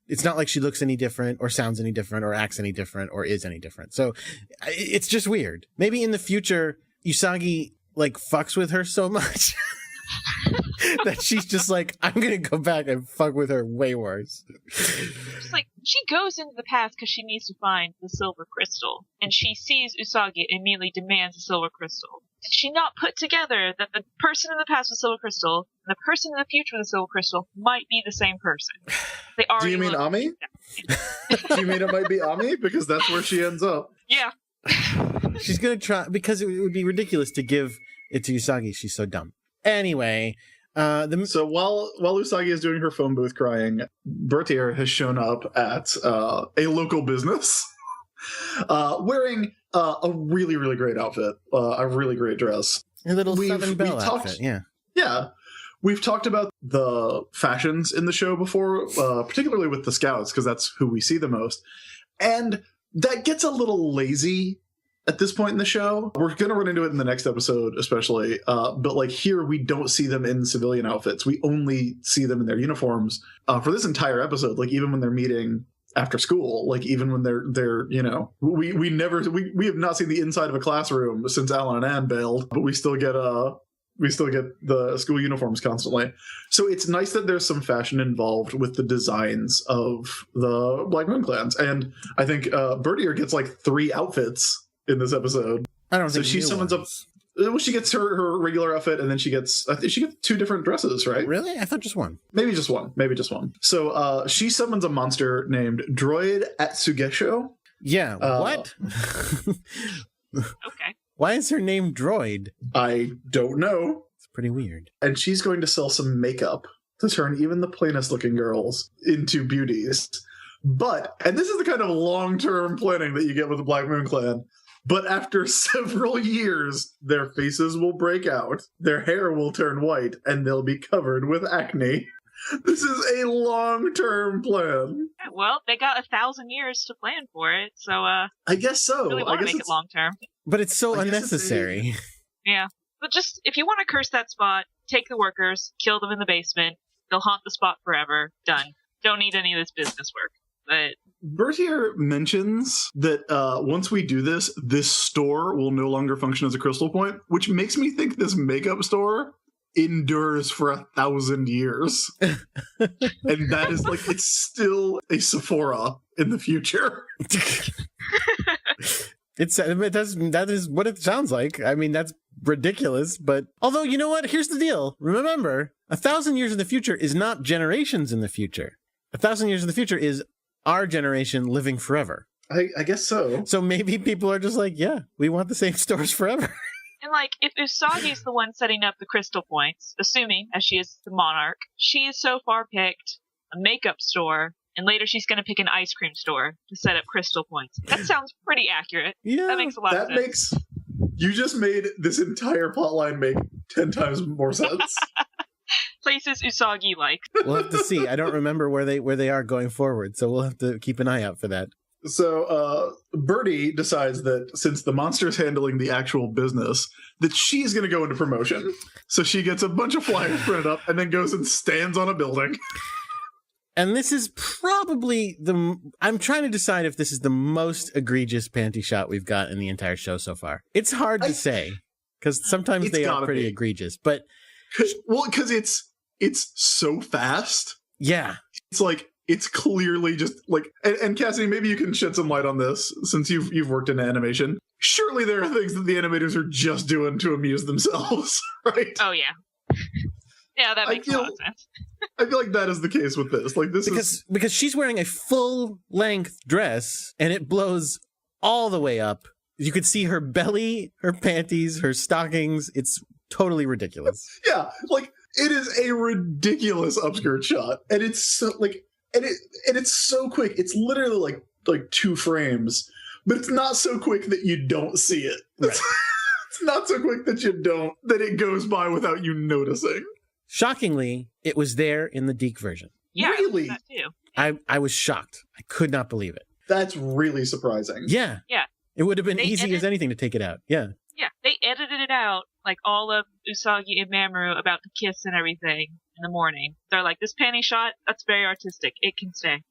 Speaker 3: It's not like she looks any different or sounds any different or acts any different or is any different. So it's just weird. Maybe in the future, Usagi, like, fucks with her so much that she's just like, I'm going to go back and fuck with her way worse.
Speaker 5: Just like, she goes into the past because she needs to find the silver crystal, and she sees Usagi and immediately demands the silver crystal. Did she not put together that the person in the past with the silver crystal and the person in the future with the silver crystal might be the same person? They already.
Speaker 4: Do you mean Ami? Do you mean it might be Ami? Because that's where she ends up.
Speaker 5: Yeah.
Speaker 3: She's going to try, because it would be ridiculous to give it to Usagi. She's so dumb. Anyway,
Speaker 4: so while Usagi is doing her phone booth crying, Bertier has shown up at a local business wearing a really, really great outfit, a really great dress.
Speaker 3: A little Southern Belle outfit, yeah.
Speaker 4: Yeah. We've talked about the fashions in the show before, particularly with the Scouts, because that's who we see the most. And that gets a little lazy at this point in the show. We're going to run into it in the next episode, especially. But like here, we don't see them in civilian outfits. We only see them in their uniforms for this entire episode. Like even when they're meeting after school, like even when they're you know, we have not seen the inside of a classroom since Alan and Ann bailed, but we still get the school uniforms constantly. So it's nice that there's some fashion involved with the designs of the Black Moon Clans. And I think Bertier gets like 3 outfits in this episode.
Speaker 3: I don't think
Speaker 4: so. She summons up. Well, she gets her regular outfit, and then she gets 2 different dresses, right?
Speaker 3: Really? I thought just one.
Speaker 4: Maybe just one. So she summons a monster named Droid Atsugesho.
Speaker 3: Yeah. What?
Speaker 5: Okay.
Speaker 3: Why is her name Droid?
Speaker 4: I don't know.
Speaker 3: It's pretty weird.
Speaker 4: And she's going to sell some makeup to turn even the plainest looking girls into beauties. But, and this is the kind of long-term planning that you get with the Black Moon Clan, but after several years, their faces will break out, their hair will turn white, and they'll be covered with acne. This is a long-term plan.
Speaker 5: Well, they got 1,000 years to plan for it, so
Speaker 4: I guess so.
Speaker 5: really want to make it long-term.
Speaker 3: But it's so unnecessary.
Speaker 5: Yeah. But just, if you want to curse that spot, take the workers, kill them in the basement, they'll haunt the spot forever. Done. Don't need any of this business work. But
Speaker 4: Bertier mentions that once we do this store will no longer function as a crystal point, which makes me think this makeup store endures for 1,000 years. And that is like, it's still a Sephora in the future.
Speaker 3: That is what it sounds like. I mean, that's ridiculous, but although, you know what? Here's the deal. Remember, 1,000 years in the future is not generations in the future. 1,000 years in the future is our generation living forever.
Speaker 4: I guess so.
Speaker 3: So maybe people are just like, yeah, we want the same stores forever.
Speaker 5: And, like, if Usagi's the one setting up the crystal points, assuming, as she is the monarch, she has so far picked a makeup store, and later she's going to pick an ice cream store to set up crystal points. That sounds pretty accurate.
Speaker 3: Yeah.
Speaker 5: That makes a lot of sense.
Speaker 4: You just made this entire plotline make 10 times more sense.
Speaker 5: Places Usagi likes.
Speaker 3: We'll have to see. I don't remember where they are going forward, so we'll have to keep an eye out for that.
Speaker 4: So Birdie decides that since the monster's handling the actual business, that she's going to go into promotion. So she gets a bunch of flyers printed up and then goes and stands on a building.
Speaker 3: And this is probably I'm trying to decide if this is the most egregious panty shot we've got in the entire show so far. It's hard to say, because sometimes they are pretty egregious, but...
Speaker 4: Because it's so fast.
Speaker 3: Yeah.
Speaker 4: It's like, it's clearly just like, and Cassidy, maybe you can shed some light on this since you've worked in animation. Surely there are things that the animators are just doing to amuse themselves, right?
Speaker 5: Oh yeah, yeah, that makes a lot of sense.
Speaker 4: I feel like that is the case with this. Like
Speaker 3: because she's wearing a full length dress and it blows all the way up. You could see her belly, her panties, her stockings. It's totally ridiculous.
Speaker 4: Yeah, like it is a ridiculous upskirt shot, and it's so like. And it's so quick. It's literally like 2 frames, but it's not so quick that you don't see it. Right. It's not so quick that it goes by without you noticing.
Speaker 3: Shockingly, it was there in the Deke version.
Speaker 5: Yeah,
Speaker 4: really?
Speaker 5: that too.
Speaker 3: I was shocked. I could not believe it.
Speaker 4: That's really surprising.
Speaker 3: Yeah.
Speaker 5: Yeah.
Speaker 3: It would have been easy as anything to take it out. Yeah.
Speaker 5: Yeah, they edited it out, like all of Usagi and Mamoru about the kiss and everything in the morning. They're like, this panty shot, that's very artistic. It can stay.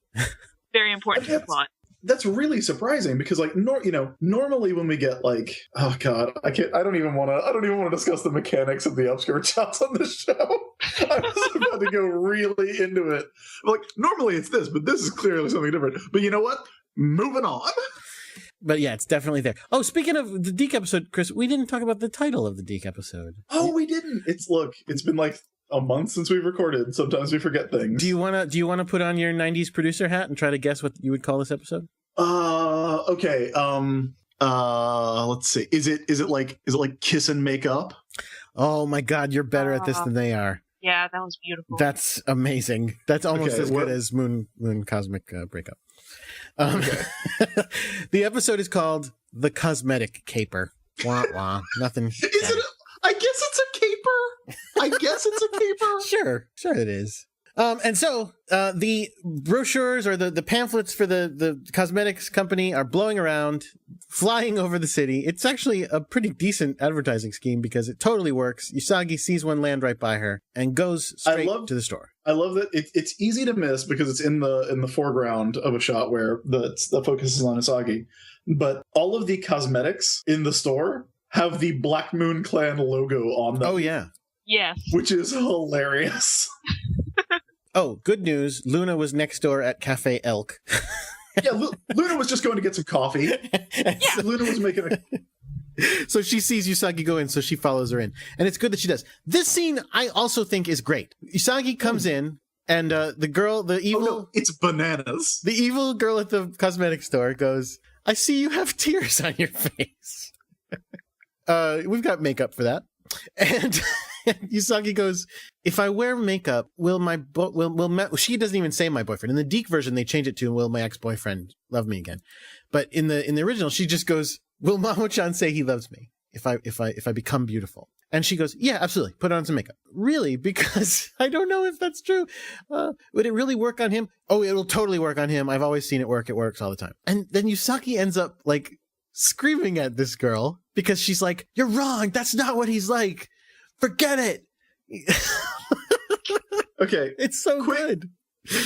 Speaker 5: Very important to the plot.
Speaker 4: That's really surprising because, like, normally when we get like, oh god, I don't even want to discuss the mechanics of the upskirt shots on this show. I was about to go really into it. Like, normally it's this, but this is clearly something different. But you know what? Moving on.
Speaker 3: But yeah, it's definitely there. Oh, speaking of the Deke episode, Chris, we didn't talk about the title of the Deke episode.
Speaker 4: Oh, we didn't. It's been like a month since we've recorded. Sometimes we forget things. Do you
Speaker 3: wanna put on your 90s producer hat and try to guess what you would call this episode?
Speaker 4: Okay. Let's see. Is it like Kiss and Make Up?
Speaker 3: Oh my god, you're better at this than they are.
Speaker 5: Yeah, that was beautiful.
Speaker 3: That's amazing. That's almost as good as Moon Cosmic Breakup. Okay. The episode is called The Cosmetic Caper. Wah, wah. Nothing.
Speaker 4: I guess it's a caper. Sure
Speaker 3: it is. And so the brochures or the pamphlets for the cosmetics company are blowing around, flying over the city. It's actually a pretty decent advertising scheme because it totally works. Usagi sees one land right by her and goes straight to the store.
Speaker 4: I love that it's easy to miss because it's in the foreground of a shot where the focus is on Usagi. But all of the cosmetics in the store have the Black Moon Clan logo on them.
Speaker 3: Oh, yeah.
Speaker 5: Yes.
Speaker 4: Which is hilarious.
Speaker 3: Oh, good news. Luna was next door at Cafe Elk.
Speaker 4: Yeah, Luna was just going to get some coffee.
Speaker 5: Yeah.
Speaker 4: Luna was making a...
Speaker 3: So she sees Usagi go in, so she follows her in. And it's good that she does. This scene, I also think, is great. Usagi comes in, and the evil...
Speaker 4: Oh, no, it's bananas.
Speaker 3: The evil girl at the cosmetic store goes, I see you have tears on your face. We've got makeup for that. And Usagi goes, if I wear makeup, she doesn't even say my boyfriend. In the Deke version, they change it to, will my ex-boyfriend love me again? But in the original, she just goes, will Mamo-chan say he loves me if I become beautiful? And she goes, yeah, absolutely. Put on some makeup. Really? Because I don't know if that's true. Would it really work on him? Oh, it'll totally work on him. I've always seen it work. It works all the time. And then Usagi ends up like screaming at this girl because she's like, you're wrong. That's not what he's like. Forget it.
Speaker 4: Okay.
Speaker 3: It's so good.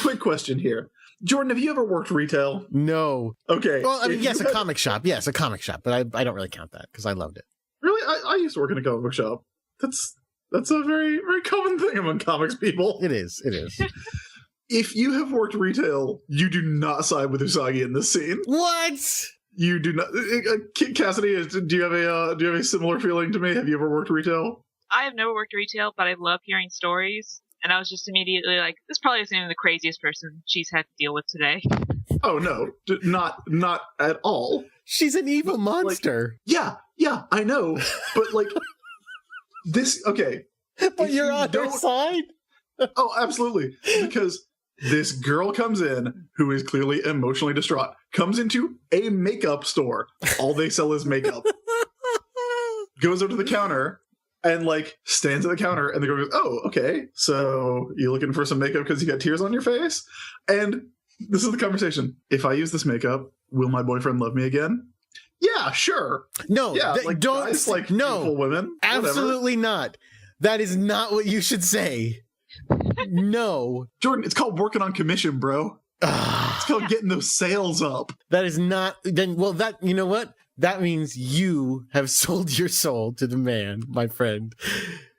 Speaker 4: Quick question here. Jordan, have you ever worked retail?
Speaker 3: No.
Speaker 4: Okay.
Speaker 3: Well, I mean, yes, a comic shop. Yes, a comic shop. But I don't really count that because I loved it.
Speaker 4: Really? I used to work in a comic book shop. That's a very, very common thing among comics people.
Speaker 3: It is.
Speaker 4: If you have worked retail, you do not side with Usagi in this scene.
Speaker 3: What?
Speaker 4: You do not, Cassidy. Do you have a similar feeling to me? Have you ever worked retail?
Speaker 5: I have never worked retail, but I love hearing stories. And I was just immediately like, this probably isn't even the craziest person she's had to deal with today.
Speaker 4: Oh no, not at all.
Speaker 3: She's an evil monster.
Speaker 4: Yeah, I know, but like this. Okay,
Speaker 3: but you're on her side.
Speaker 4: Oh, absolutely, because this girl comes in who is clearly emotionally distraught. Comes into a makeup store. All they sell is makeup. Goes up to the counter. And like stands at the counter, and the girl goes, "Oh, okay. So you looking for some makeup because you got tears on your face?" And this is the conversation: if I use this makeup, will my boyfriend love me again? Yeah, sure.
Speaker 3: No,
Speaker 4: yeah, like
Speaker 3: don't.
Speaker 4: guys like
Speaker 3: no,
Speaker 4: beautiful women.
Speaker 3: Absolutely not. That is not what you should say. No,
Speaker 4: Jordan, it's called working on commission, bro. It's called getting those sales up.
Speaker 3: That is not. Then, well, that you know what. That means you have sold your soul to the man, my friend.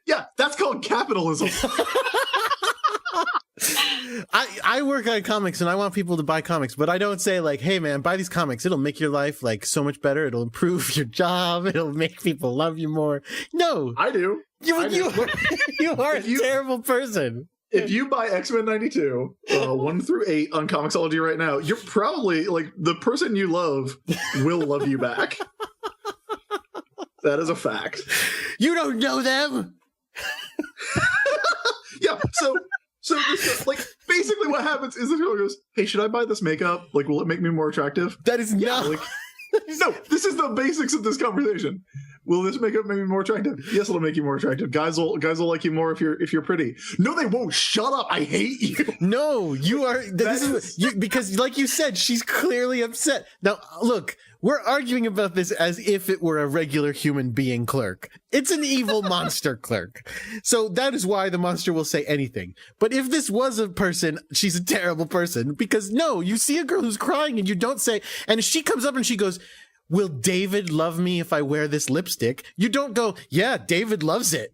Speaker 4: Yeah, that's called capitalism.
Speaker 3: I work on comics and I want people to buy comics, but I don't say like, hey man, buy these comics. It'll make your life like so much better. It'll improve your job. It'll make people love you more. No.
Speaker 4: I do.
Speaker 3: You are a terrible person.
Speaker 4: If you buy X-Men 92, 1 through 8 on Comixology right now, you're probably, like, the person you love will love you back. That is a fact.
Speaker 3: You don't know them!
Speaker 4: Yeah, so this, like, basically what happens is this girl goes, hey, should I buy this makeup? Like, will it make me more attractive?
Speaker 3: That is not...
Speaker 4: Like, no, this is the basics of this conversation. Will this makeup make me more attractive? Yes, it'll make you more attractive. Guys will like you more if you're pretty. No, they won't. Shut up. I hate you.
Speaker 3: No, you are. Because, like you said, she's clearly upset. Now, look, we're arguing about this as if it were a regular human being clerk. It's an evil monster clerk. So that is why the monster will say anything. But if this was a person, she's a terrible person. Because no, you see a girl who's crying and you don't say, and she comes up and she goes, will David love me if I wear this lipstick? You don't go, yeah, David loves it.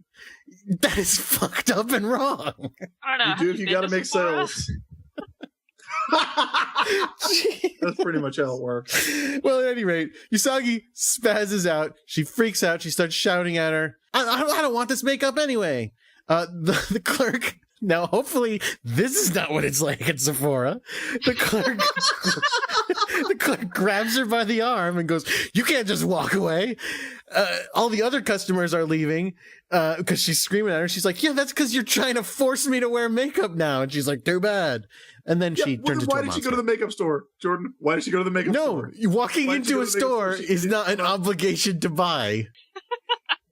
Speaker 3: That is fucked up and wrong.
Speaker 5: I don't know.
Speaker 4: You do if you gotta make sales. That's pretty much how it works.
Speaker 3: Well, at any rate, Usagi spazzes out. She freaks out. She starts shouting at her. I don't want this makeup anyway. The clerk. Now, hopefully, this is not what it's like at Sephora. The clerk grabs her by the arm and goes, you can't just walk away. All the other customers are leaving because she's screaming at her. She's like, yeah, that's because you're trying to force me to wear makeup now. And she's like, too bad. And then she turns into a monster.
Speaker 4: Why did she go to the makeup store, Jordan? Why did she go to the makeup store?
Speaker 3: No, walking into a store is not an obligation to buy.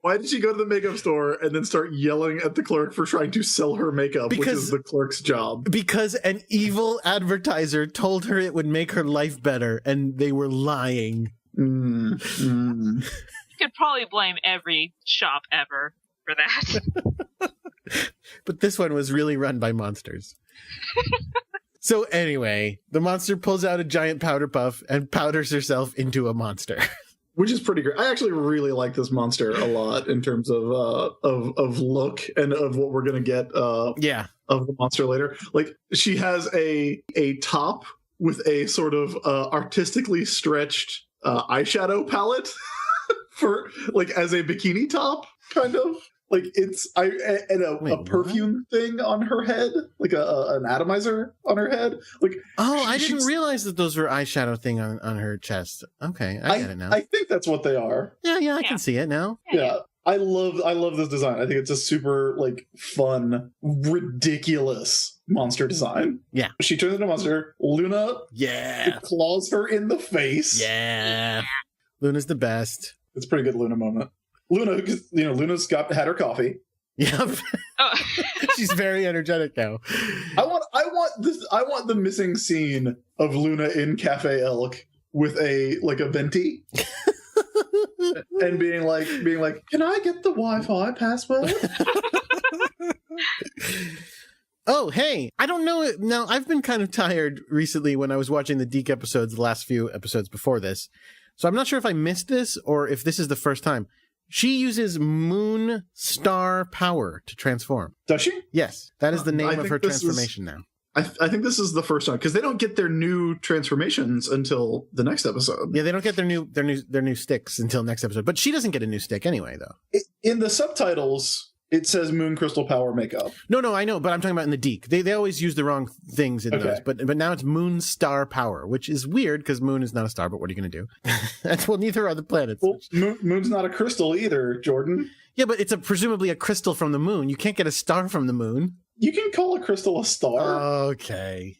Speaker 4: Why did she go to the makeup store and then start yelling at the clerk for trying to sell her makeup, which is the clerk's job?
Speaker 3: Because an evil advertiser told her it would make her life better, and they were lying.
Speaker 5: You could probably blame every shop ever for that.
Speaker 3: But this one was really run by monsters. So anyway, the monster pulls out a giant powder puff and powders herself into a monster.
Speaker 4: Which is pretty great. I actually really like this monster a lot in terms of look and of what we're gonna get. Of the monster later. Like she has a top with a sort of artistically stretched eyeshadow palette for like as a bikini top, kind of. Like it's a perfume thing on her head, like an atomizer on her head. Like
Speaker 3: I didn't realize that those were eyeshadow thing on her chest. Okay, I get it now.
Speaker 4: I think that's what they are.
Speaker 3: Yeah, I can see it now.
Speaker 4: Yeah. I love this design. I think it's a super like fun, ridiculous monster design.
Speaker 3: Yeah.
Speaker 4: She turns into a monster. Luna claws her in the face.
Speaker 3: Yeah. Luna's the best.
Speaker 4: It's a pretty good Luna moment. Luna, Luna's had her coffee.
Speaker 3: Yep. She's very energetic now.
Speaker 4: I want the missing scene of Luna in Cafe Elk with a venti. And being like, can I get the Wi-Fi password?
Speaker 3: Oh, hey, I don't know. Now, I've been kind of tired recently when I was watching the Deke episodes, the last few episodes before this. So I'm not sure if I missed this or if this is the first time. She uses moon star power to transform.
Speaker 4: Does she?
Speaker 3: Yes, that is the name of her transformation now.
Speaker 4: I think this is the first time because they don't get their new transformations until the next episode.
Speaker 3: Yeah, they don't get their new sticks until next episode. But she doesn't get a new stick anyway, though.
Speaker 4: In the subtitles, it says Moon Crystal Power Makeup.
Speaker 3: No, I know, but I'm talking about in the Deke. They always use the wrong things in those. But now it's Moon Star Power, which is weird because Moon is not a star. But what are you going to do? Neither are the planets.
Speaker 4: Well, Moon's not a crystal either, Jordan.
Speaker 3: Yeah, but it's presumably a crystal from the moon. You can't get a star from the moon.
Speaker 4: You can call a crystal a star.
Speaker 3: Okay.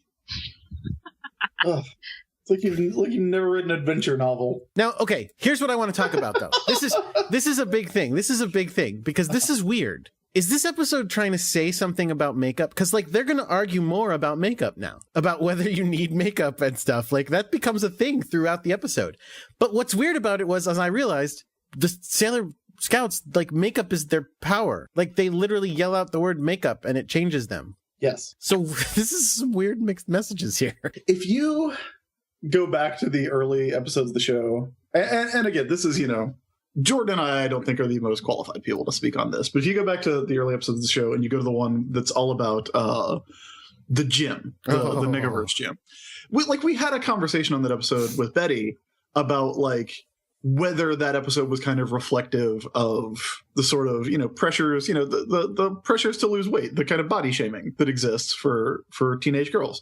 Speaker 4: It's like you've never read an adventure novel.
Speaker 3: Now, okay, here's what I want to talk about, though. This is a big thing. This is a big thing because this is weird. Is this episode trying to say something about makeup? Because, like, they're going to argue more about makeup now, about whether you need makeup and stuff. Like, that becomes a thing throughout the episode. But what's weird about it was, as I realized, the Sailor Scouts, like, makeup is their power. Like, they literally yell out the word makeup and it changes them.
Speaker 4: Yes.
Speaker 3: So this is some weird mixed messages here.
Speaker 4: If you go back to the early episodes of the show, and again, this is, Jordan and I don't think are the most qualified people to speak on this, but if you go back to the early episodes of the show and you go to the one that's all about the gym, the Negaverse gym, we had a conversation on that episode with Betty about, like, whether that episode was kind of reflective of the sort of, pressures, the pressures to lose weight, the kind of body shaming that exists for teenage girls,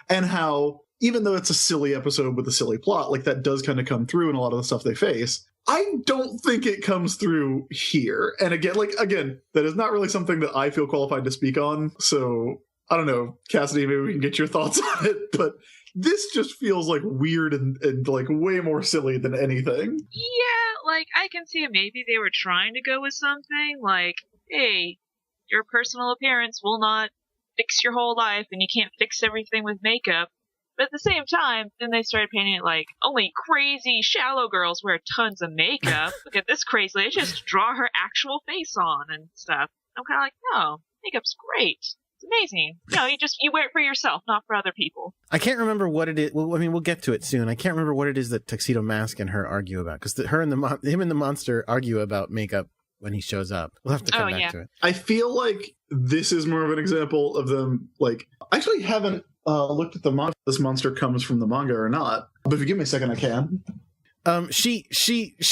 Speaker 4: and how even though it's a silly episode with a silly plot, like, that does kind of come through in a lot of the stuff they face. I don't think it comes through here. And again, that is not really something that I feel qualified to speak on. So I don't know, Cassidy, maybe we can get your thoughts on it, but this just feels like weird and like way more silly than anything.
Speaker 5: Yeah, like, I can see maybe they were trying to go with something like, hey, your personal appearance will not fix your whole life and you can't fix everything with makeup. But at the same time, then they started painting it like, only crazy, shallow girls wear tons of makeup. Look at this crazy lady, just draw her actual face on and stuff. I'm kind of like, no, makeup's great. It's amazing. You wear it for yourself, not for other people.
Speaker 3: I can't remember what it is. Well, I mean, we'll get to it soon. I can't remember what it is that Tuxedo Mask and her argue about, because him and the monster argue about makeup when he shows up. We'll have to come back to it.
Speaker 4: I feel like this is more of an example of them, like, I actually haven't looked at the manga. This monster comes from the manga or not. But if you give me a second, I can.
Speaker 3: She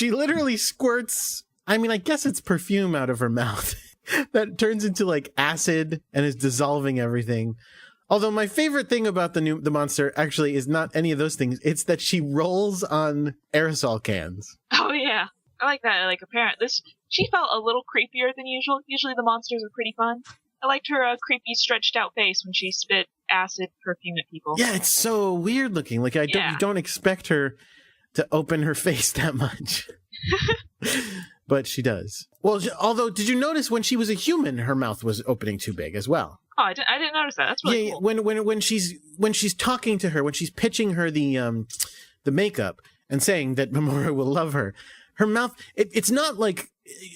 Speaker 3: literally squirts. I mean, I guess it's perfume out of her mouth that turns into, like, acid and is dissolving everything. Although my favorite thing about the monster actually is not any of those things. It's that she rolls on aerosol cans.
Speaker 5: Oh yeah, I like that. Like, apparently she felt a little creepier than usual. Usually the monsters are pretty fun. I liked her creepy, stretched out face when she spit acid perfume at people.
Speaker 3: Yeah, it's so weird looking. Like, you don't expect her to open her face that much. But she does. Well, although, did you notice when she was a human, her mouth was opening too big as well?
Speaker 5: Oh, I didn't notice that. That's really cool.
Speaker 3: When she's talking to her, when she's pitching her the makeup and saying that Mamoru will love her, her mouth, it's not like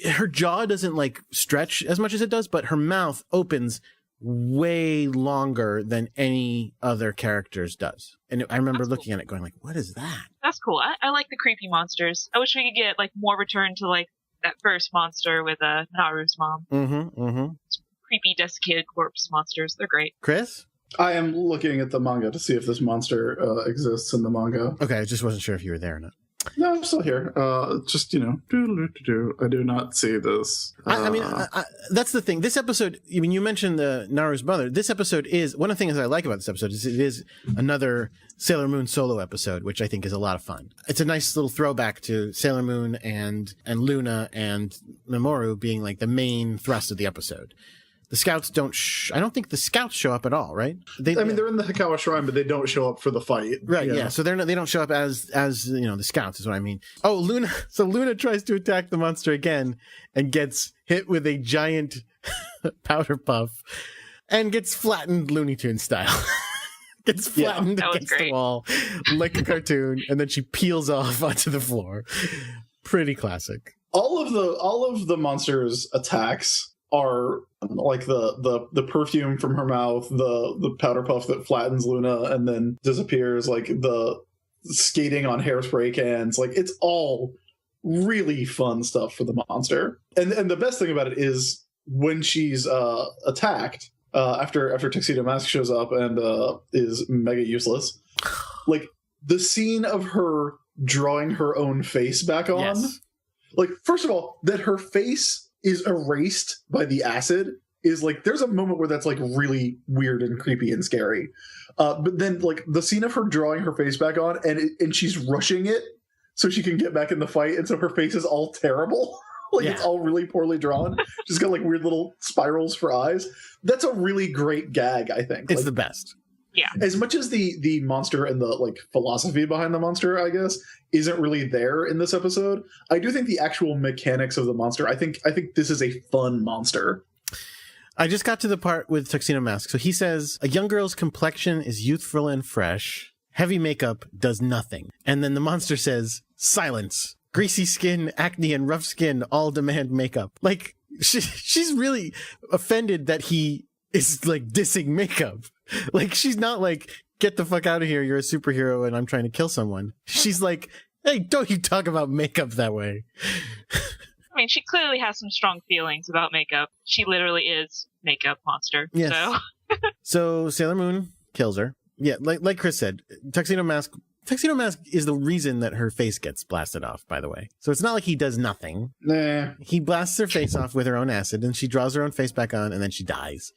Speaker 3: her jaw doesn't, like, stretch as much as it does, but her mouth opens way longer than any other character's does. And I remember looking at it going, like, what is that?
Speaker 5: That's cool. I like the creepy monsters. I wish we could get, like, more return to, like, that first monster with Naru's mom. Creepy desiccated corpse monsters. They're great.
Speaker 3: Chris?
Speaker 4: I am looking at the manga to see if this monster exists in the manga.
Speaker 3: Okay, I just wasn't sure if you were there or not.
Speaker 4: No, I'm still here. Just, I do not see this.
Speaker 3: I mean, that's the thing. This episode, I mean, you mentioned the Naru's mother. This episode is, one of the things I like about this episode is it is another Sailor Moon solo episode, which I think is a lot of fun. It's a nice little throwback to Sailor Moon and Luna and Mamoru being, like, the main thrust of the episode. The Scouts don't... I don't think the Scouts show up at all, right?
Speaker 4: They're in the Hikawa Shrine, but they don't show up for the fight.
Speaker 3: Right, yeah. So they don't show up as the Scouts is what I mean. Oh, Luna... So Luna tries to attack the monster again and gets hit with a giant powder puff and gets flattened Looney Tunes style. Gets flattened against the wall like a cartoon, and then she peels off onto the floor. Pretty classic.
Speaker 4: All of the monster's attacks are like the perfume from her mouth, the powder puff that flattens Luna and then disappears, like the skating on hairspray cans. Like, it's all really fun stuff for the monster. And the best thing about it is when she's attacked, after Tuxedo Mask shows up and is mega useless. Like, the scene of her drawing her own face back on.
Speaker 3: Yes.
Speaker 4: Like, first of all, that her face is erased by the acid is like, there's a moment where that's like really weird and creepy and scary. But then like the scene of her drawing her face back on and she's rushing it so she can get back in the fight. And so her face is all terrible. Like It's all really poorly drawn. She's got like weird little spirals for eyes. That's a really great gag, I think.
Speaker 3: It's
Speaker 4: like,
Speaker 3: the best.
Speaker 5: Yeah.
Speaker 4: As much as the monster and the like philosophy behind the monster, I guess, isn't really there in this episode, I do think the actual mechanics of the monster, I think this is a fun monster.
Speaker 3: I just got to the part with Tuxedo Mask. So he says, a young girl's complexion is youthful and fresh. Heavy makeup does nothing. And then the monster says, silence. Greasy skin, acne, and rough skin all demand makeup. Like, she's really offended that he is, like, dissing makeup. Like, she's not like, get the fuck out of here, you're a superhero and I'm trying to kill someone. She's like, hey, don't you talk about makeup that way.
Speaker 5: I mean, she clearly has some strong feelings about makeup. She literally is makeup monster.
Speaker 3: Yes.
Speaker 5: So,
Speaker 3: So Sailor Moon kills her. Yeah, like Chris said, Tuxedo Mask is the reason that her face gets blasted off, by the way. So it's not like he does nothing.
Speaker 4: Nah.
Speaker 3: He blasts her face off with her own acid, and she draws her own face back on, and then she dies.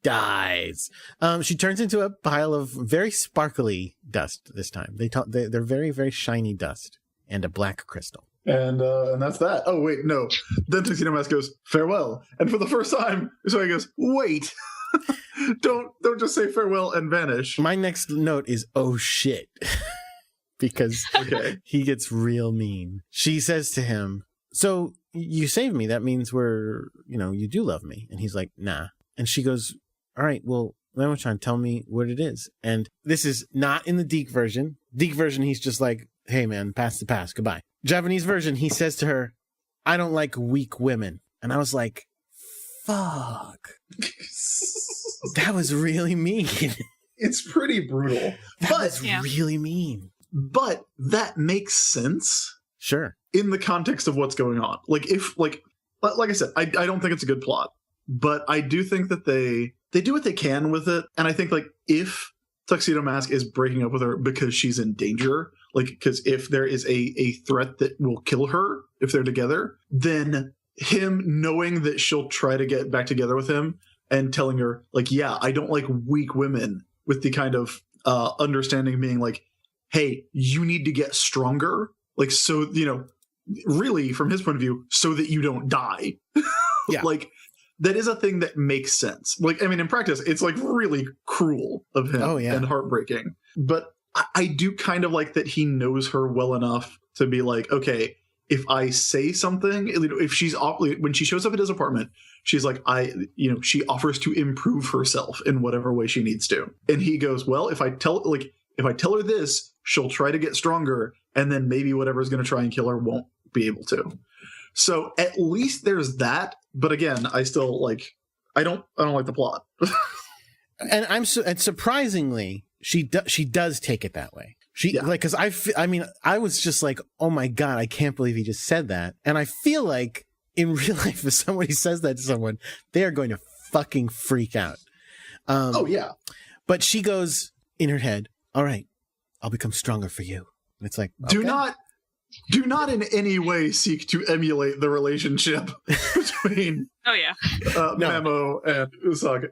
Speaker 3: She turns into a pile of very sparkly dust this time. They're very, very shiny dust and a black crystal.
Speaker 4: And that's that. Oh, wait, no. Then Tuxedo Mask goes, farewell. And for the first time, so he goes, wait. Don't just say farewell and vanish.
Speaker 3: My next note is, oh shit. Because he gets real mean. She says to him, so you saved me. That means you do love me. And he's like, nah. And she goes, all right, well, Memo-chan, tell me what it is. And this is not in the Deke version. Deke version, he's just like, hey man, pass the pass, goodbye. Japanese version, he says to her, I don't like weak women. And I was like, fuck. That was really mean.
Speaker 4: It's pretty brutal.
Speaker 3: That was really mean.
Speaker 4: But that makes sense.
Speaker 3: Sure.
Speaker 4: In the context of what's going on. Like I said, I don't think it's a good plot, but I do think that they do what they can with it. And I think like if Tuxedo Mask is breaking up with her because she's in danger, like because if there is a threat that will kill her if they're together, then him knowing that she'll try to get back together with him and telling her like, yeah, I don't like weak women, with the kind of understanding being like, hey, you need to get stronger. Like, so, really from his point of view, so that you don't die.
Speaker 3: Yeah.
Speaker 4: Like, that is a thing that makes sense. Like, I mean, in practice, it's like really cruel of him and heartbreaking. But I do kind of like that he knows her well enough to be like, okay, if I say something, if she's when she shows up at his apartment, she's like, she offers to improve herself in whatever way she needs to. And he goes, well, if I tell her this, she'll try to get stronger, and then maybe whatever's going to try and kill her won't be able to. So at least there's that. But again, I still I don't like the plot.
Speaker 3: And surprisingly, she does take it that way. Because I was just like, oh my God, I can't believe he just said that. And I feel like in real life, if somebody says that to someone, they are going to fucking freak out.
Speaker 4: Oh yeah.
Speaker 3: But she goes in her head, all right, I'll become stronger for you. And it's like, okay.
Speaker 4: Do not in any way seek to emulate the relationship between Memo and Usako,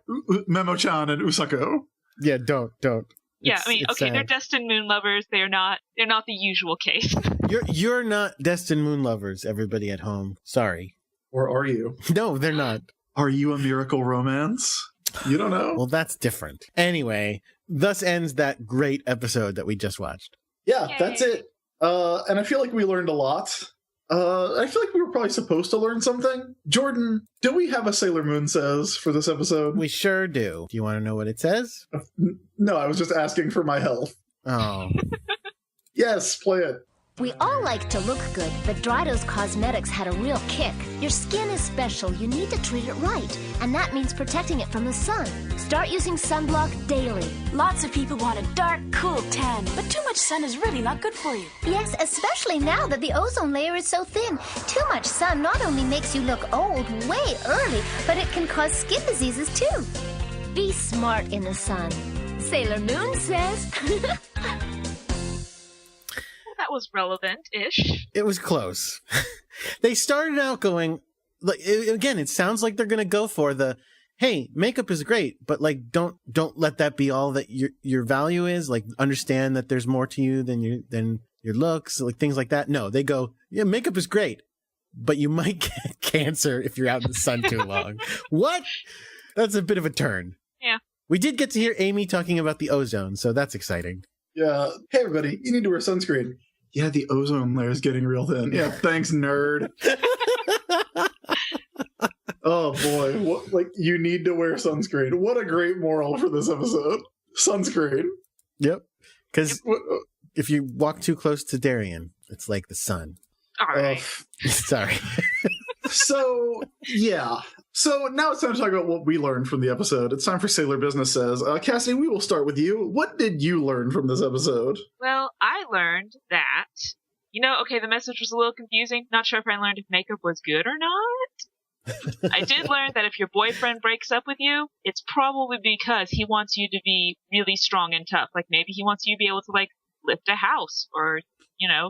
Speaker 4: Memo-chan and Usako.
Speaker 3: Yeah, don't.
Speaker 5: Yeah, they're destined moon lovers. They're not the usual case.
Speaker 3: You're not destined moon lovers, everybody at home. Sorry.
Speaker 4: Or are you?
Speaker 3: No, they're not.
Speaker 4: Are you a miracle romance? You don't know.
Speaker 3: Well, that's different. Anyway, thus ends that great episode that we just watched.
Speaker 4: Yeah, that's it. And I feel like we learned a lot. I feel like we were probably supposed to learn something. Jordan, do we have a Sailor Moon Says for this episode?
Speaker 3: We sure do. Do you want to know what it says?
Speaker 4: No, I was just asking for my health.
Speaker 3: Oh.
Speaker 4: Yes, play it.
Speaker 6: We all like to look good, but Drydos Cosmetics had a real kick. Your skin is special, you need to treat it right, and that means protecting it from the sun. Start using sunblock daily.
Speaker 7: Lots of people want a dark, cool tan, but too much sun is really not good for you.
Speaker 6: Yes, especially now that the ozone layer is so thin. Too much sun not only makes you look old way early, but it can cause skin diseases too. Be smart in the sun. Sailor Moon says.
Speaker 5: That was relevant-ish.
Speaker 3: It was close. They started out going, like, again, it sounds like they're going to go for the, hey, makeup is great, but like, don't let that be all that your value is. Like, understand that there's more to you than your looks, like things like that. No, they go, yeah, makeup is great, but you might get cancer if you're out in the sun too long. What? That's a bit of a turn.
Speaker 5: Yeah.
Speaker 3: We did get to hear Amy talking about the ozone, so that's exciting.
Speaker 4: Yeah. Hey, everybody, you need to wear sunscreen. Yeah, the ozone layer is getting real thin. Yeah, thanks, nerd. Oh, boy. What, like, you need to wear sunscreen. What a great moral for this episode. Sunscreen.
Speaker 3: Yep. Because if you walk too close to Darien, it's like the sun.
Speaker 5: All right.
Speaker 3: Sorry.
Speaker 4: So, yeah. So now it's time to talk about what we learned from the episode. It's time for Sailor Business Says. Cassidy, we will start with you. What did you learn from this episode?
Speaker 5: Well, I learned that, the message was a little confusing. Not sure if I learned if makeup was good or not. I did learn that if your boyfriend breaks up with you, it's probably because he wants you to be really strong and tough. Like, maybe he wants you to be able to, like, lift a house or,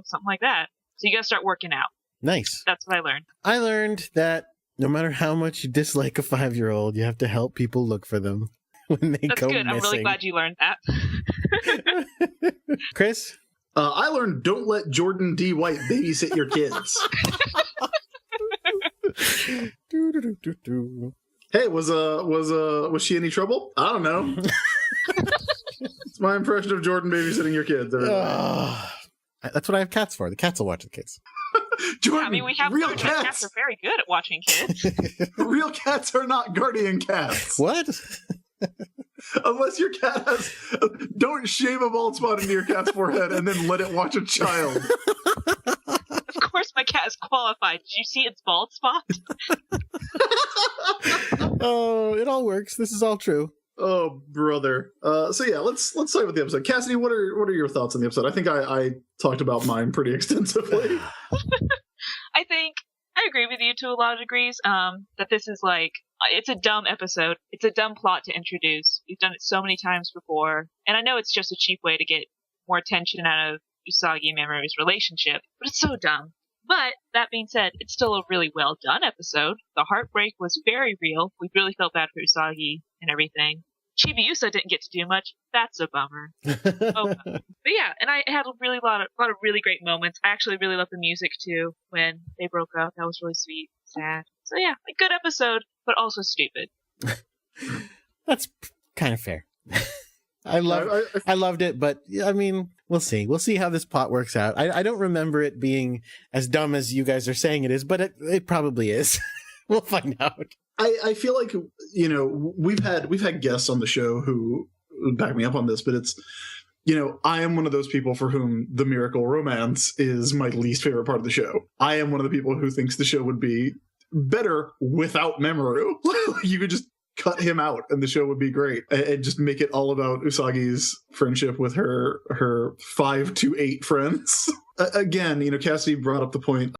Speaker 5: something like that. So you gotta start working out.
Speaker 3: Nice.
Speaker 5: That's what I learned.
Speaker 3: I learned that no matter how much you dislike a 5-year-old, you have to help people look for them when they
Speaker 5: That's
Speaker 3: go
Speaker 5: good.
Speaker 3: missing.
Speaker 5: I'm really glad you learned that.
Speaker 3: Chris?
Speaker 4: I learned don't let Jordan D. White babysit your kids. Hey, was she any trouble? I don't know. It's my impression of Jordan babysitting your kids.
Speaker 3: That's what I have cats for. The cats will watch the kids.
Speaker 4: Jordan,
Speaker 5: we have
Speaker 4: real
Speaker 5: learned that cats are very good at watching kids.
Speaker 4: Real cats are not guardian cats.
Speaker 3: What?
Speaker 4: Unless your cat has... Don't shave a bald spot into your cat's forehead and then let it watch a child.
Speaker 5: Of course my cat is qualified. Did you see its bald spot?
Speaker 3: Oh, it all works. This is all true.
Speaker 4: Oh, brother. So yeah, let's start with the episode. Cassidy, what are your thoughts on the episode? I think I talked about mine pretty extensively.
Speaker 5: I think I agree with you to a lot of degrees. That this is like, it's a dumb episode. It's a dumb plot to introduce. We've done it so many times before, and I know it's just a cheap way to get more attention out of Usagi and Mamoru's relationship, but it's so dumb. But that being said, it's still a really well done episode. The heartbreak was very real. We really felt bad for Usagi and everything. Chibiusa didn't get to do much. That's a bummer. But yeah, and I had a lot of really great moments. I actually really loved the music too when they broke up. That was really sweet, sad. So yeah, a good episode, but also stupid.
Speaker 3: That's kind of fair. I loved it, but I mean, we'll see. We'll see how this plot works out. I don't remember it being as dumb as you guys are saying it is, but it probably is. We'll find out.
Speaker 4: I feel like, we've had guests on the show who back me up on this, but it's, I am one of those people for whom the miracle romance is my least favorite part of the show. I am one of the people who thinks the show would be better without Mamoru. You could just cut him out and the show would be great and just make it all about Usagi's friendship with her 5 to 8 friends. Again, Cassidy brought up the point